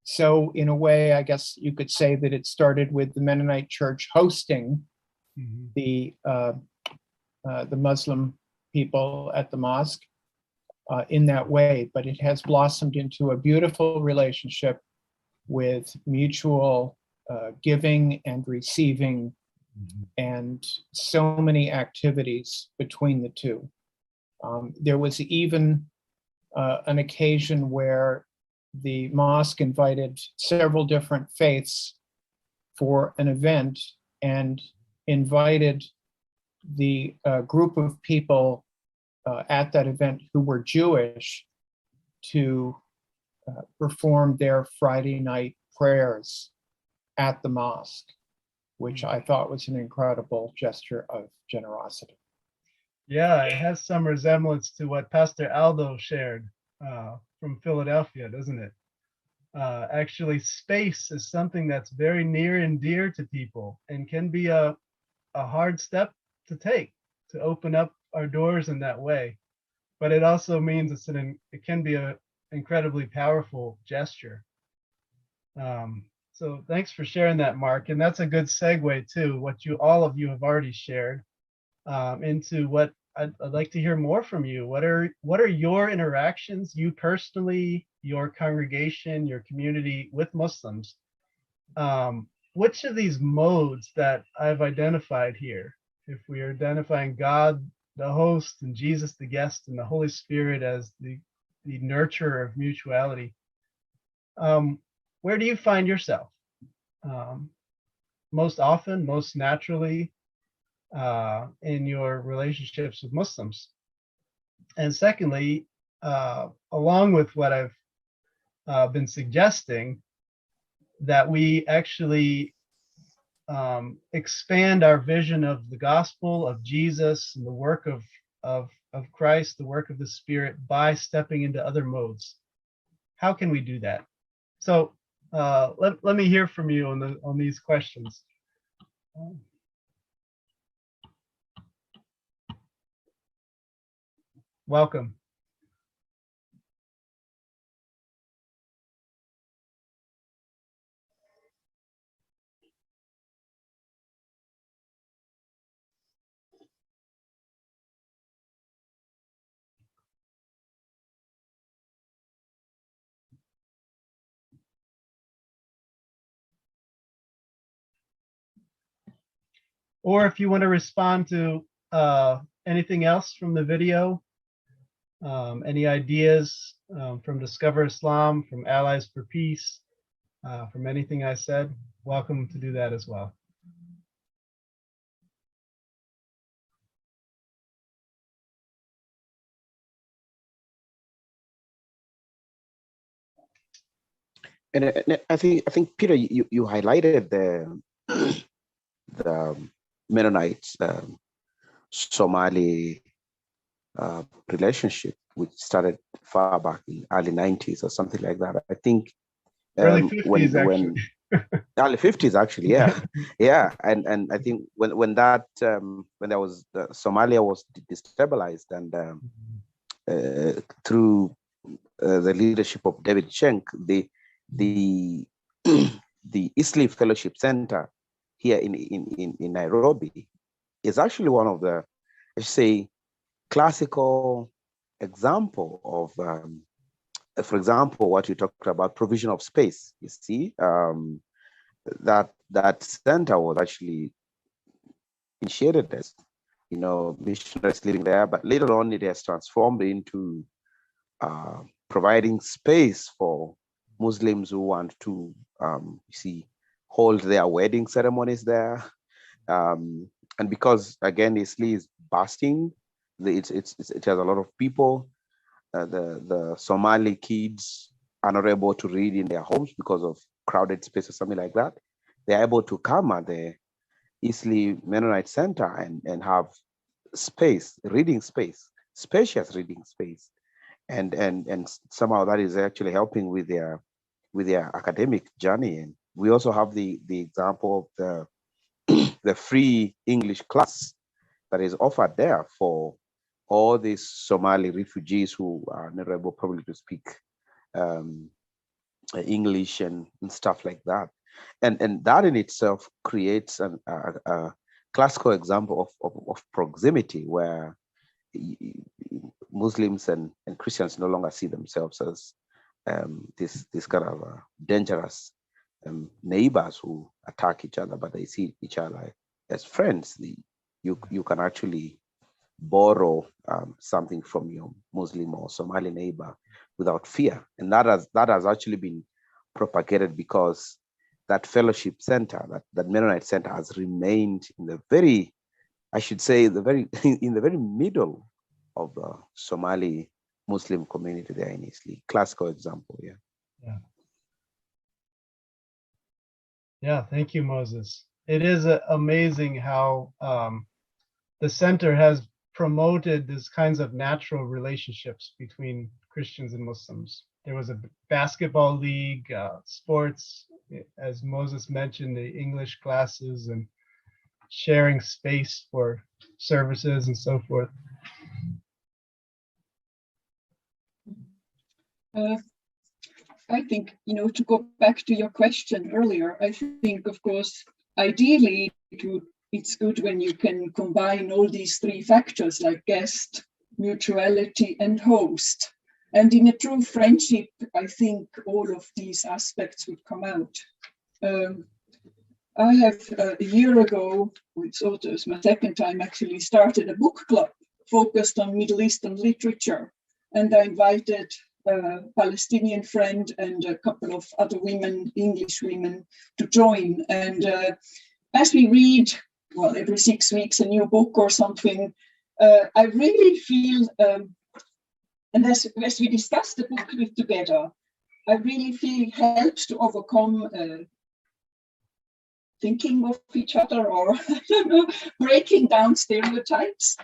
So in a way, I guess you could say that it started with the Mennonite Church hosting the Muslim people at the mosque in that way, but it has blossomed into a beautiful relationship with mutual giving and receiving, and so many activities between the two. There was even an occasion where the mosque invited several different faiths for an event and invited the group of people at that event who were Jewish to perform their Friday night prayers at the mosque, which I thought was an incredible gesture of generosity. Yeah, it has some resemblance to what Pastor Aldo shared from Philadelphia, doesn't it? Actually, space is something that's very near and dear to people and can be a hard step to take, to open up our doors in that way. But it also means it can be an incredibly powerful gesture. So thanks for sharing that, Mark. And that's a good segue too, what all of you have already shared, into what I'd like to hear more from you. What are your interactions, you personally, your congregation, your community with Muslims? Which of these modes that I've identified here, if we are identifying God, the host, and Jesus, the guest, and the Holy Spirit as the nurturer of mutuality, where do you find yourself most often, most naturally, in your relationships with Muslims? And secondly, along with what I've been suggesting, that we actually expand our vision of the gospel of Jesus and the work of Christ, the work of the Spirit, by stepping into other modes. How can we do that? So let me hear from you on these questions. Welcome. Or if you want to respond to anything else from the video, any ideas from Discover Islam, from Allies for Peace, from anything I said, welcome to do that as well. And I think Peter, you highlighted the Mennonites Somali relationship, which started far back in early 90s or something like that. I think early 50s actually. Early 50s actually, yeah. Yeah. And I think when there was Somalia was destabilized, and through the leadership of David Schenck, the Isley Fellowship Center here in Nairobi is actually one of the, I should say, classical example of, for example, what you talked about, provision of space. You see, that center was actually initiated as, missionaries living there, but later on it has transformed into providing space for Muslims who want to, hold their wedding ceremonies there. And because, again, Isley is busting, it has a lot of people. the Somali kids are not able to read in their homes because of crowded space or something like that, they're able to come at the Eastleigh Mennonite Center and have space, reading space, spacious reading space, and somehow that is actually helping with their academic journey. And we also have the example of the free English class that is offered there for all these Somali refugees who are not able probably to speak English and stuff like that. And that in itself creates a classical example of proximity where Muslims and Christians no longer see themselves as this kind of dangerous neighbors who attack each other, but they see each other as friends. You can actually borrow something from your Muslim or Somali neighbor without fear, and that has actually been propagated because that fellowship center, that Mennonite center, has remained in the very, I should say, in the very middle of the Somali Muslim community there in Eastleigh. Classical example, yeah. Yeah, thank you, Moses. It is amazing how the center has promoted these kinds of natural relationships between Christians and Muslims. There was a basketball league, sports, as Moses mentioned, the English classes, and sharing space for services and so forth. I think, to go back to your question earlier, I think, of course, ideally, it's good when you can combine all these three factors like guest, mutuality, and host. And in a true friendship, I think all of these aspects would come out. I have a year ago, which also was my second time, actually started a book club focused on Middle Eastern literature. And I invited a Palestinian friend and a couple of other women, English women, to join. And as we read, well, every 6 weeks a new book or something, I really feel, and as we discuss the book together, I really feel it helps to overcome thinking of each other, or I don't know, breaking down stereotypes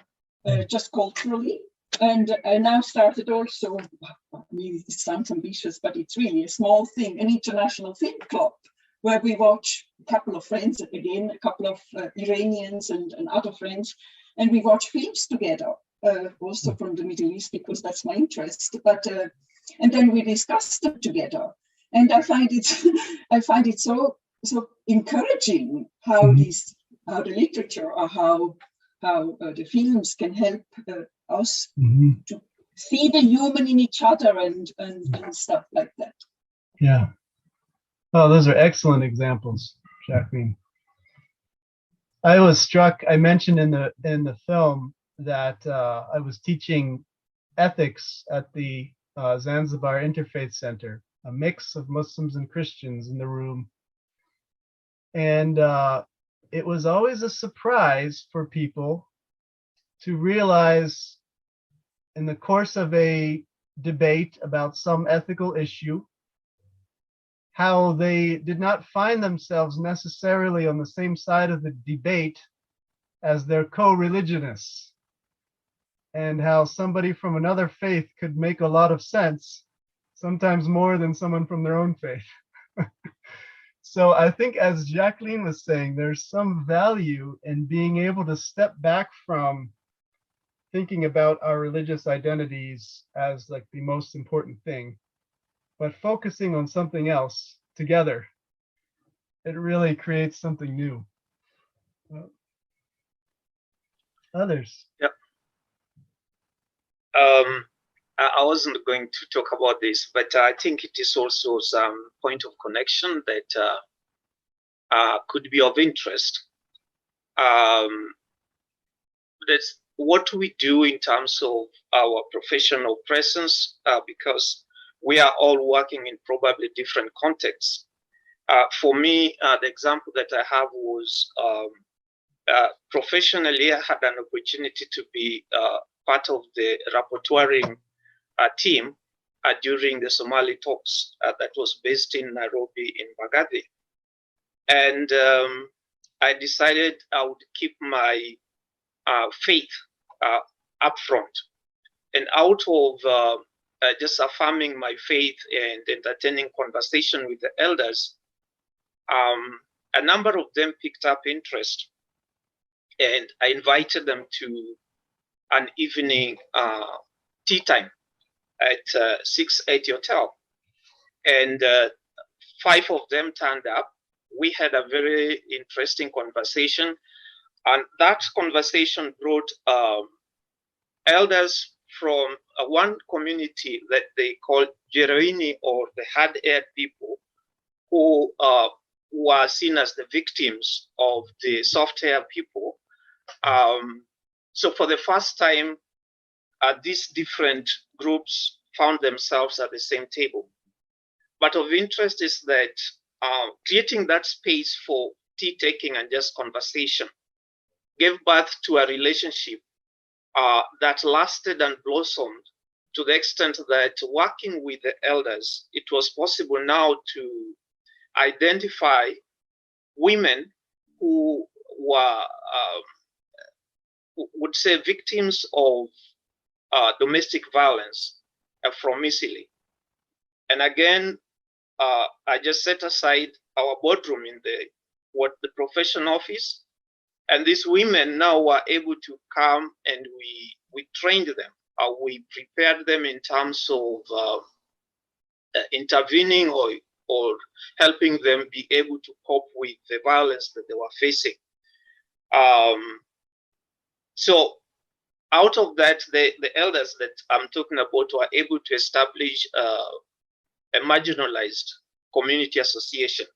just culturally. And I now started also, I mean, it sounds ambitious, but it's really a small thing, an international film club, where we watch a couple of friends, again, a couple of Iranians and other friends, and we watch films together, also from the Middle East, because that's my interest. But and then we discuss them together, and I find it so encouraging how how the literature or how the films can help us to see the human in each other and stuff like that. Yeah. Oh, those are excellent examples, Jacqueline. I was struck, I mentioned in the film that I was teaching ethics at the Zanzibar Interfaith Center, a mix of Muslims and Christians in the room. And it was always a surprise for people to realize in the course of a debate about some ethical issue, how they did not find themselves necessarily on the same side of the debate as their co-religionists, and how somebody from another faith could make a lot of sense, sometimes more than someone from their own faith. So I think, as Jacqueline was saying, there's some value in being able to step back from thinking about our religious identities as like the most important thing, but focusing on something else together. It really creates something new. Others? Yeah. I wasn't going to talk about this, but I think it is also some point of connection that could be of interest. That's what we do in terms of our professional presence, because we are all working in probably different contexts. For me, the example that I have was professionally, I had an opportunity to be part of the rapporteuring team during the Somali talks that was based in Nairobi in Magadi. And I decided I would keep my faith up front. And out of just affirming my faith and entertaining conversation with the elders, a number of them picked up interest. And I invited them to an evening tea time at 680 Hotel. And 5 of them turned up. We had a very interesting conversation. And that conversation brought elders from one community that they call Jeroini, or the hard-haired people, who were seen as the victims of the soft-haired people. So for the first time, these different groups found themselves at the same table. But of interest is that creating that space for tea taking and just conversation gave birth to a relationship that lasted and blossomed to the extent that working with the elders, it was possible now to identify women who were, would say, victims of domestic violence from Sicily. And again, I just set aside our boardroom in the profession office, and these women now were able to come, and we trained them. We prepared them in terms of intervening or helping them be able to cope with the violence that they were facing. So out of that, the elders that I'm talking about were able to establish a marginalized community association,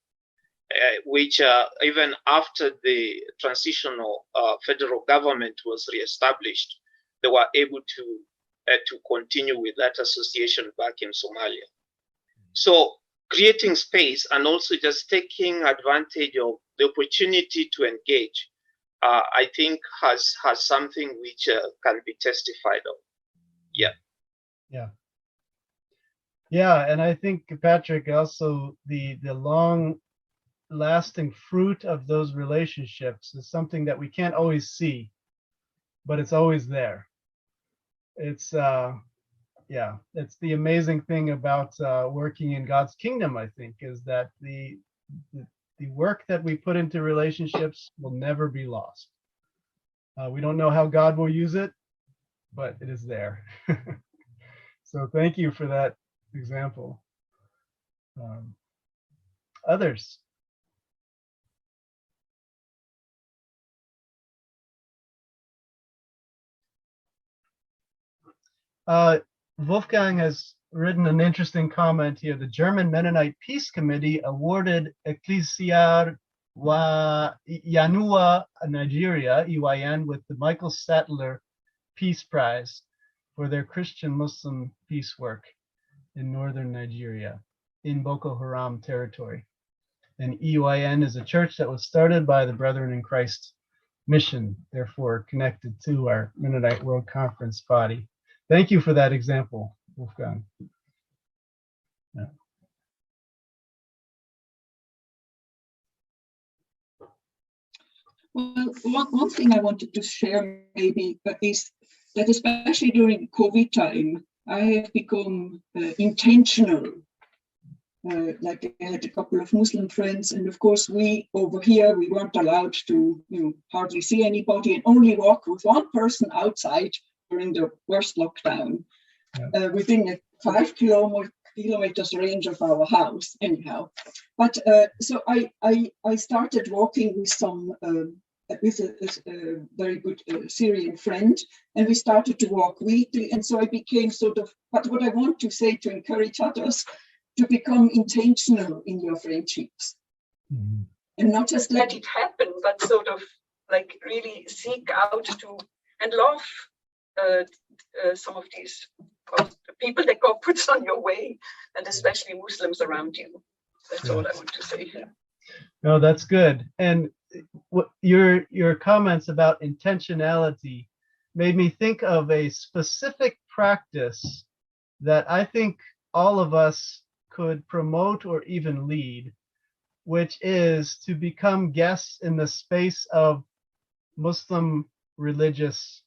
which even after the transitional federal government was reestablished, they were able to continue with that association back in Somalia. So creating space and also just taking advantage of the opportunity to engage, I think has something which can be testified of. Yeah. Yeah. Yeah, and I think, Patrick, also the long lasting fruit of those relationships is something that we can't always see, but it's always there. It's yeah, it's the amazing thing about working in God's kingdom, I think, is that the work that we put into relationships will never be lost. We don't know how God will use it, but it is there. So thank you for that example. Others? Wolfgang has written an interesting comment here. The German Mennonite Peace Committee awarded Ecclesiar Yanua, Nigeria, EYN, with the Michael Sattler Peace Prize for their Christian-Muslim peace work in northern Nigeria, in Boko Haram territory. And EYN is a church that was started by the Brethren in Christ mission, therefore connected to our Mennonite World Conference body. Thank you for that example, Wolfgang. Yeah. Well, one thing I wanted to share maybe is that especially during COVID time, I have become intentional. Like I had a couple of Muslim friends, and of course we over here, we weren't allowed to, hardly see anybody and only walk with one person outside during the worst lockdown, within a 5 kilometers range of our house anyhow. But so I started walking with some with a very good Syrian friend, and we started to walk weekly, and so I became sort of, but what I want to say to encourage others to become intentional in your friendships, and not just let it happen, but sort of like really seek out to and love some of these people that God puts on your way, and especially Muslims around you. That's all I want to say here. No, that's good. And what your comments about intentionality made me think of a specific practice that I think all of us could promote or even lead, which is to become guests in the space of Muslim religious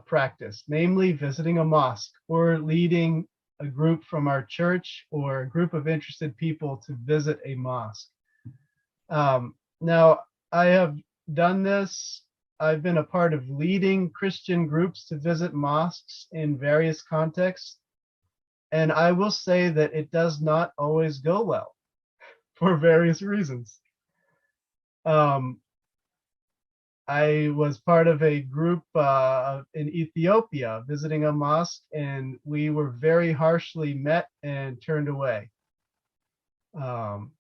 practice, namely visiting a mosque or leading a group from our church or a group of interested people to visit a mosque. Now, I have done this. I've been a part of leading Christian groups to visit mosques in various contexts. And I will say that it does not always go well for various reasons. I was part of a group in Ethiopia visiting a mosque, and we were very harshly met and turned away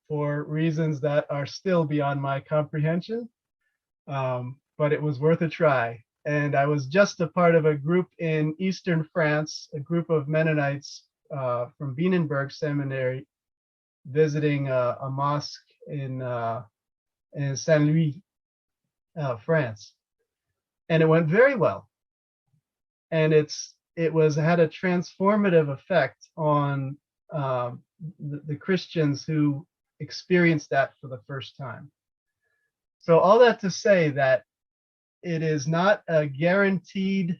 for reasons that are still beyond my comprehension, but it was worth a try. And I was just a part of a group in Eastern France, a group of Mennonites from Bienenberg Seminary, visiting a mosque in Saint-Louis, France, and it went very well. And it had a transformative effect on the Christians who experienced that for the first time. So all that to say that it is not a guaranteed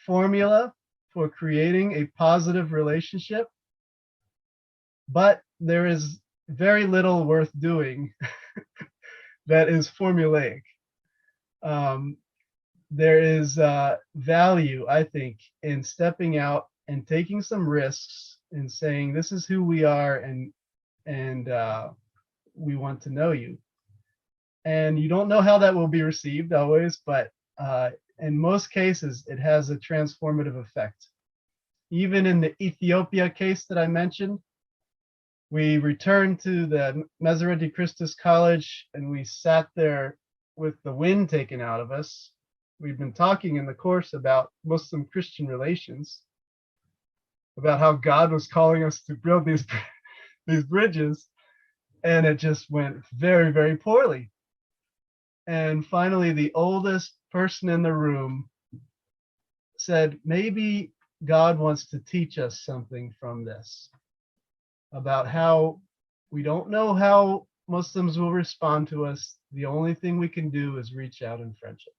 formula for creating a positive relationship, but there is very little worth doing that is formulaic. There is value, I think, in stepping out and taking some risks and saying, this is who we are, and we want to know you. And you don't know how that will be received always, but in most cases, it has a transformative effect. Even in the Ethiopia case that I mentioned, we returned to the Maserati Christus College and we sat there with the wind taken out of us. We've been talking in the course about Muslim Christian relations, about how God was calling us to build these bridges, and it just went very, very poorly. And finally, the oldest person in the room said, maybe God wants to teach us something from this, about how we don't know how Muslims will respond to us. The only thing we can do is reach out in friendship.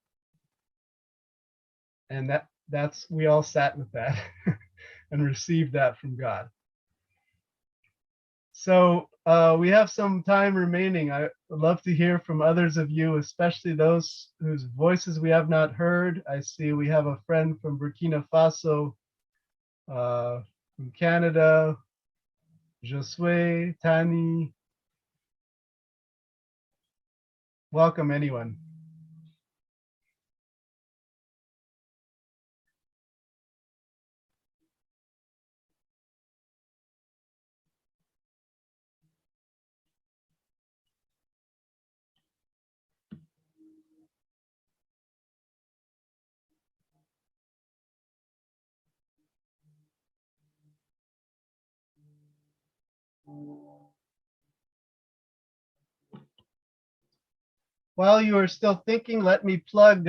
And that's we all sat with that and received that from God. So we have some time remaining. I would love to hear from others of you, especially those whose voices we have not heard. I see we have a friend from Burkina Faso, from Canada, Josue, Tani. Welcome, anyone. While you are still thinking, let me plug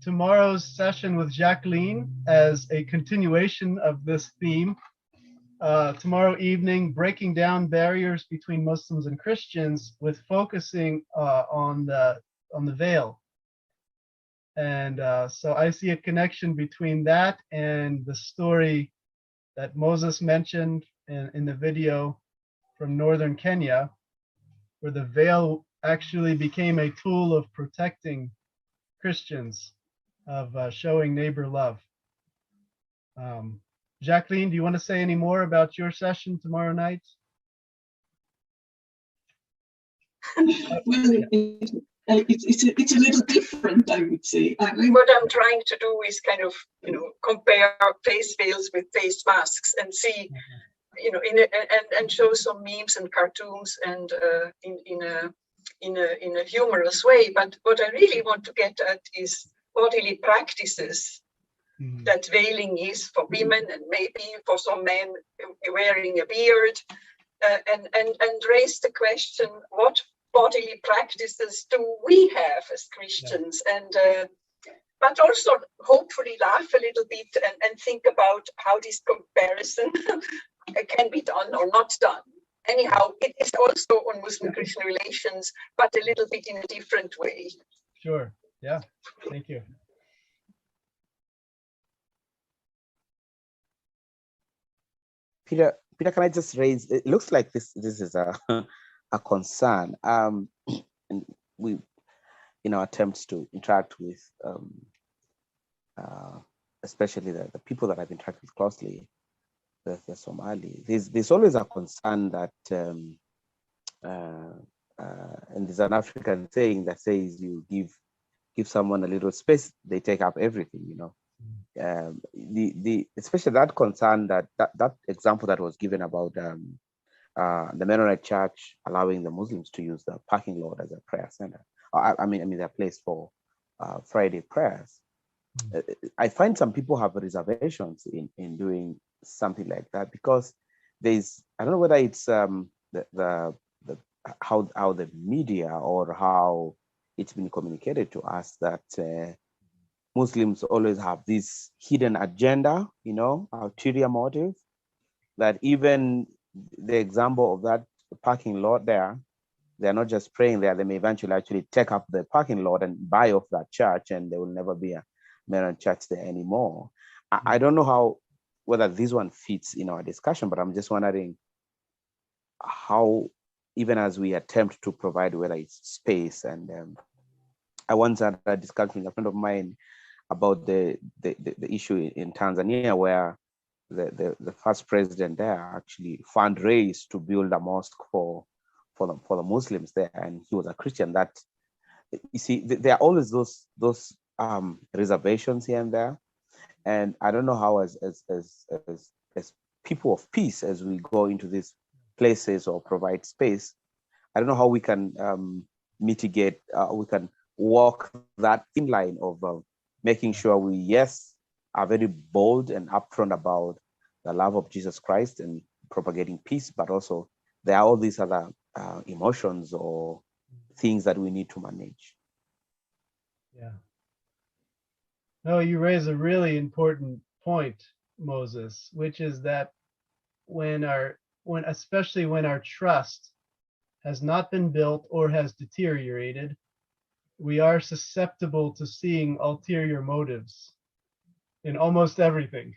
tomorrow's session with Jacqueline as a continuation of this theme. Tomorrow evening, breaking down barriers between Muslims and Christians, with focusing on the veil. And so I see a connection between that and the story that Moses mentioned in the video from northern Kenya, where the veil actually became a tool of protecting Christians, of showing neighbor love. Jacqueline, do you want to say any more about your session tomorrow night? Well, it's a little different, I would say. I mean, what I'm trying to do is kind of, compare face veils with face masks and see, and show some memes and cartoons and in a humorous way. But what I really want to get at is bodily practices that veiling is for women, and maybe for some men wearing a beard, and raise the question, what bodily practices do we have as Christians? And but also hopefully laugh a little bit and think about how this comparison can be done or not done. Anyhow, it is also on Muslim-Christian relations, but a little bit in a different way. Sure. Yeah. Thank you. Peter, can I just raise? It looks like this is a a concern. And we, in our attempts to interact with, especially the people that I've interacted with closely, the Somali, there's always a concern that, and there's an African saying that says, you give someone a little space, they take up everything, you know. Especially that concern, that example that was given about the Mennonite church allowing the Muslims to use the parking lot as a prayer center. I mean their place for Friday prayers. I find some people have reservations in doing something like that, because there's, I don't know whether it's how the media or how it's been communicated to us that Muslims always have this hidden agenda, you know, ulterior motive, that even the example of that parking lot there, they're not just praying there, they may eventually actually take up the parking lot and buy off that church, and there will never be a Mennonite church there anymore. I don't know whether this one fits in our discussion, but I'm just wondering how, even as we attempt to provide, whether it's space, and I once had a discussion with a friend of mine about the issue in Tanzania, where the first president there actually fundraised to build a mosque for the Muslims there, and he was a Christian. That, you see, there are always those reservations here and there, and I don't know how as people of peace, as we go into these places or provide space, I don't know how we can mitigate, we can walk that thin line of making sure we, yes, are very bold and upfront about the love of Jesus Christ and propagating peace, but also there are all these other emotions or things that we need to manage. Yeah. No, you raise a really important point, Moses, which is that especially when our trust has not been built or has deteriorated, we are susceptible to seeing ulterior motives in almost everything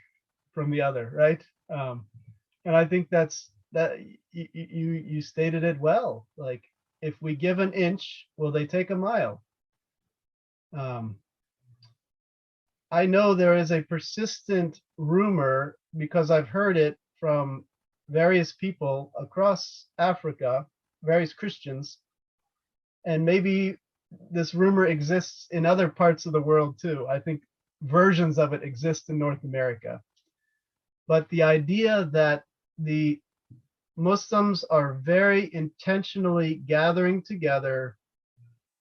from the other, right? And I think that you stated it well. Like, if we give an inch, will they take a mile? I know there is a persistent rumor, because I've heard it from various people across Africa, various Christians, and maybe this rumor exists in other parts of the world too. I think versions of it exist in North America. But the idea that the Muslims are very intentionally gathering together,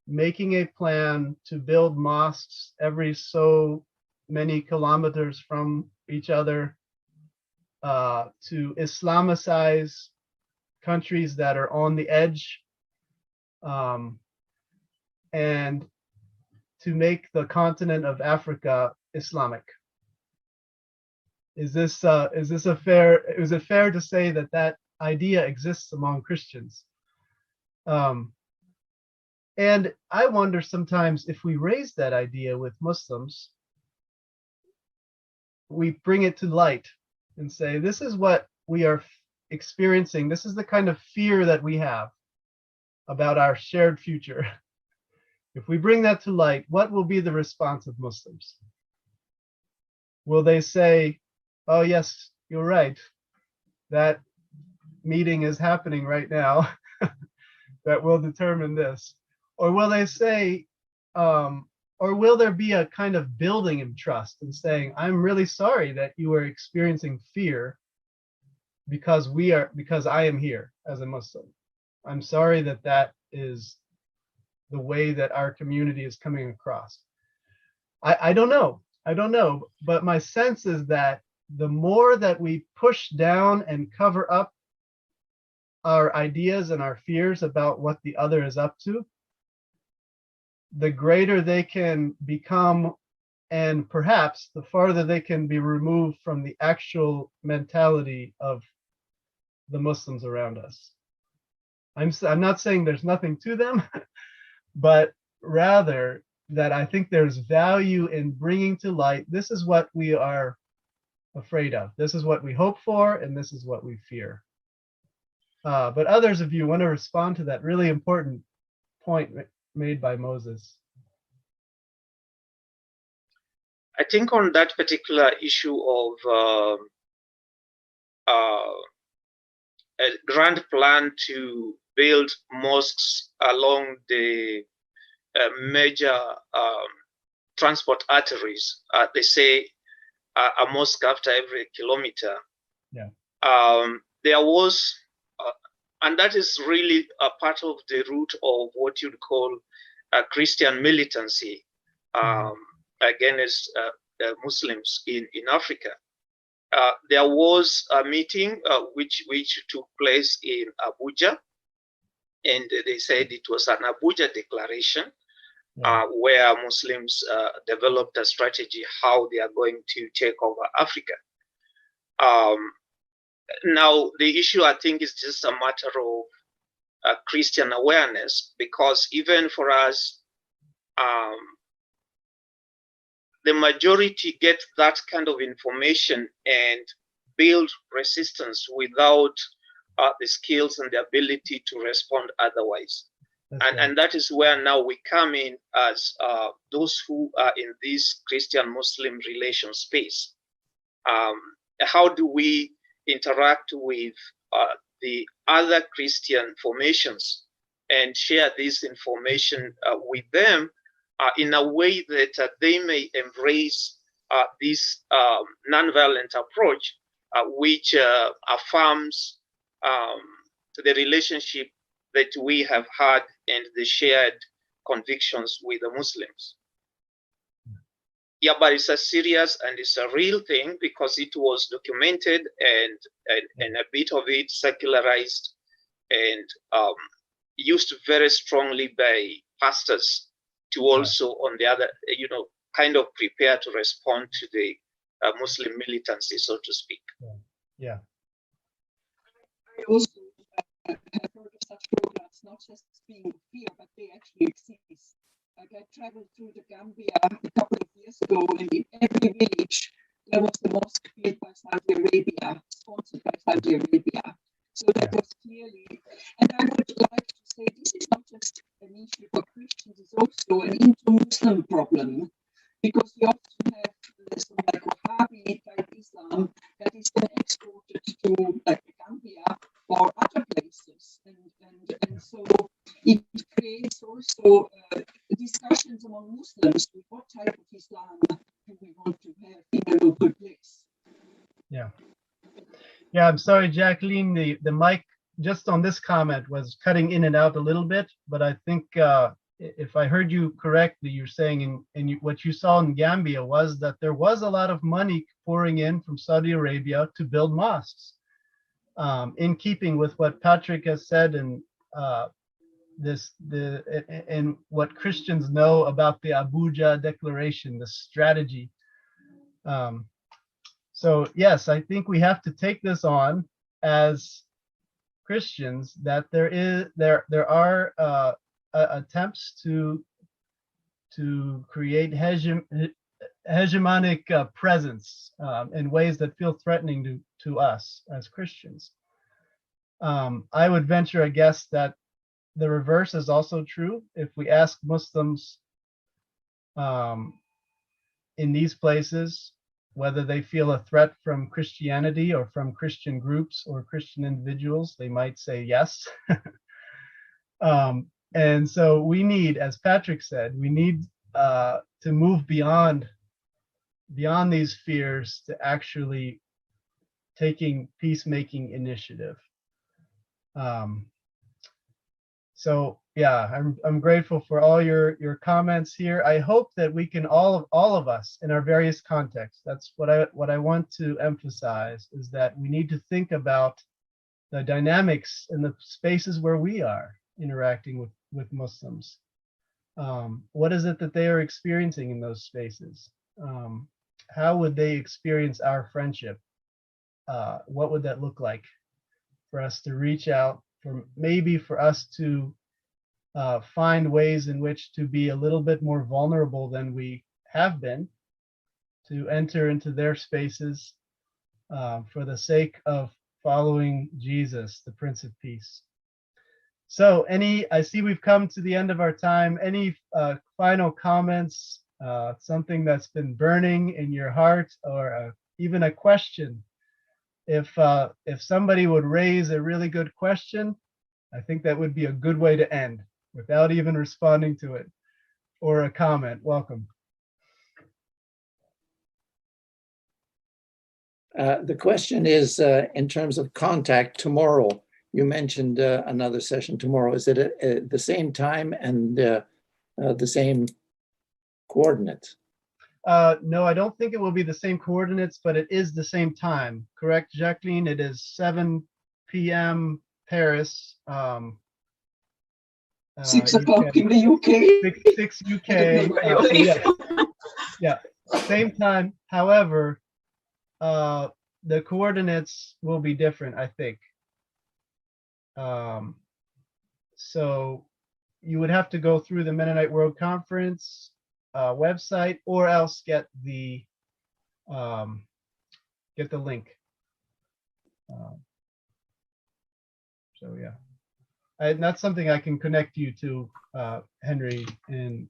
making a plan to build mosques every so many kilometers from each other, to Islamicize countries that are on the edge, and to make the continent of Africa Islamic. Is it fair to say that that idea exists among Christians? And I wonder sometimes, if we raise that idea with Muslims, we bring it to light and say, this is what we are experiencing. This is the kind of fear that we have about our shared future. If we bring that to light, what will be the response of Muslims? Will they say, oh yes, you're right, that meeting is happening right now that will determine this? Or will they say, or will there be a kind of building in trust and saying, I'm really sorry that you are experiencing fear because I am here as a Muslim. I'm sorry that that is the way that our community is coming across. I don't know, but my sense is that the more that we push down and cover up our ideas and our fears about what the other is up to, the greater they can become and perhaps the farther they can be removed from the actual mentality of the Muslims around us. I'm not saying there's nothing to them, but rather that I think there's value in bringing to light, this is what we are afraid of, this is what we hope for, and this is what we fear. But others of you want to respond to that really important point made by Moses. I think on that particular issue of a grand plan to build mosques along the major transport arteries, they say a mosque after every kilometer. Yeah. There was, and that is really a part of the root of what you'd call Christian militancy against Muslims in Africa. There was a meeting which took place in Abuja, and they said it was an Abuja declaration where Muslims developed a strategy how they are going to take over Africa. Now, the issue, I think, is just a matter of Christian awareness, because even for us, the majority get that kind of information and build resistance without the skills and the ability to respond otherwise. And that is where now we come in as those who are in this Christian-Muslim relation space. How do we interact with the other Christian formations and share this information with them in a way that they may embrace this nonviolent approach, which affirms the relationship that we have had and the shared convictions with the Muslims. Yeah, but it's a serious and it's a real thing because it was documented and a bit of it secularized and used very strongly by pastors to also, on the other, kind of prepare to respond to the Muslim militancy, so to speak. Yeah. I also have heard of such programs, not just being fear, but they actually exist. Like I traveled through the Gambia a couple of years ago, and in every village there was the mosque built by Saudi Arabia, sponsored by Saudi Arabia. So that was clearly, and I would like to say this is not just an issue for Christians, it's also an inter-Muslim problem, because we often have some like Wahhabi type Islam that is then exported to like Gambia or other places, and so it creates also discussions among Muslims with what type of Islam do we want to have in a local place. Yeah, I'm sorry, Jacqueline, the mic just on this comment was cutting in and out a little bit, but I think if I heard you correctly, you're saying what you saw in Gambia was that there was a lot of money pouring in from Saudi Arabia to build mosques, in keeping with what Patrick has said and and what Christians know about the Abuja Declaration, the strategy. So yes, I think we have to take this on as Christians, that there are attempts to create hegemonic presence in ways that feel threatening to us as Christians. I would venture a guess that the reverse is also true. If we ask Muslims in these places whether they feel a threat from Christianity or from Christian groups or Christian individuals, they might say yes. And so we need, as Patrick said, we need to move beyond these fears to actually taking peacemaking initiative. So yeah, I'm grateful for all your comments here. I hope that we can all of us in our various contexts. That's what I want to emphasize, is that we need to think about the dynamics in the spaces where we are interacting with Muslims. What is it that they are experiencing in those spaces? how would they experience our friendship? What would that look like for us to reach out, for maybe for us to find ways in which to be a little bit more vulnerable than we have been, to enter into their spaces for the sake of following Jesus, the Prince of Peace. So I see we've come to the end of our time. Any final comments, something that's been burning in your heart, or even a question? If somebody would raise a really good question, I think that would be a good way to end without even responding to it, or a comment. Welcome. The question is, in terms of contact tomorrow, you mentioned another session tomorrow. Is it the same time and the same coordinates? No, I don't think it will be the same coordinates, but it is the same time. Correct, Jacqueline? It is 7 p.m. Paris. 6 o'clock in the UK. 6 UK. Yeah, same time. However, the coordinates will be different, I think. So you would have to go through the Mennonite World Conference website, or else get the link. So yeah, that's something I can connect you to, Henry, and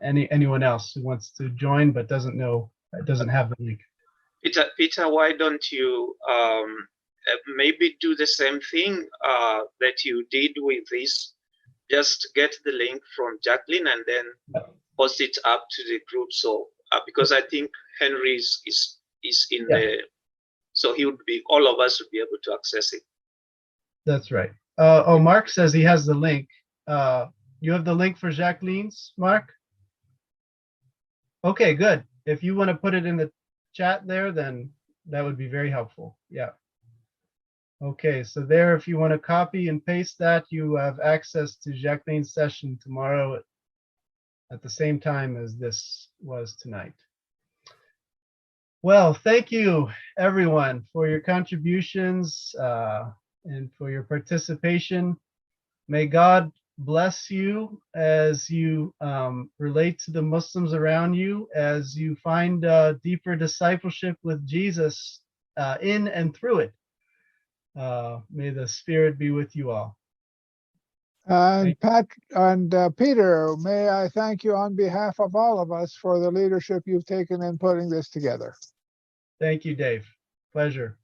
anyone else who wants to join but doesn't have the link. Peter, why don't you maybe do the same thing that you did with this? Just get the link from Jacqueline and then post it up to the group. So because I think Henry is in the, so he would be, all of us would be able to access it. That's right. Oh, Mark says he has the link. You have the link for Jacqueline's, Mark? Okay, good. If you want to put it in the chat there, then that would be very helpful. Yeah. Okay, so there, if you want to copy and paste that, you have access to Jacqueline's session tomorrow at the same time as this was tonight. Well, thank you, everyone, for your contributions and for your participation. May God bless you as you relate to the Muslims around you, as you find deeper discipleship with Jesus in and through it. May the Spirit be with you all. And Pat and Peter, may I thank you on behalf of all of us for the leadership you've taken in putting this together. Thank you, Dave. Pleasure.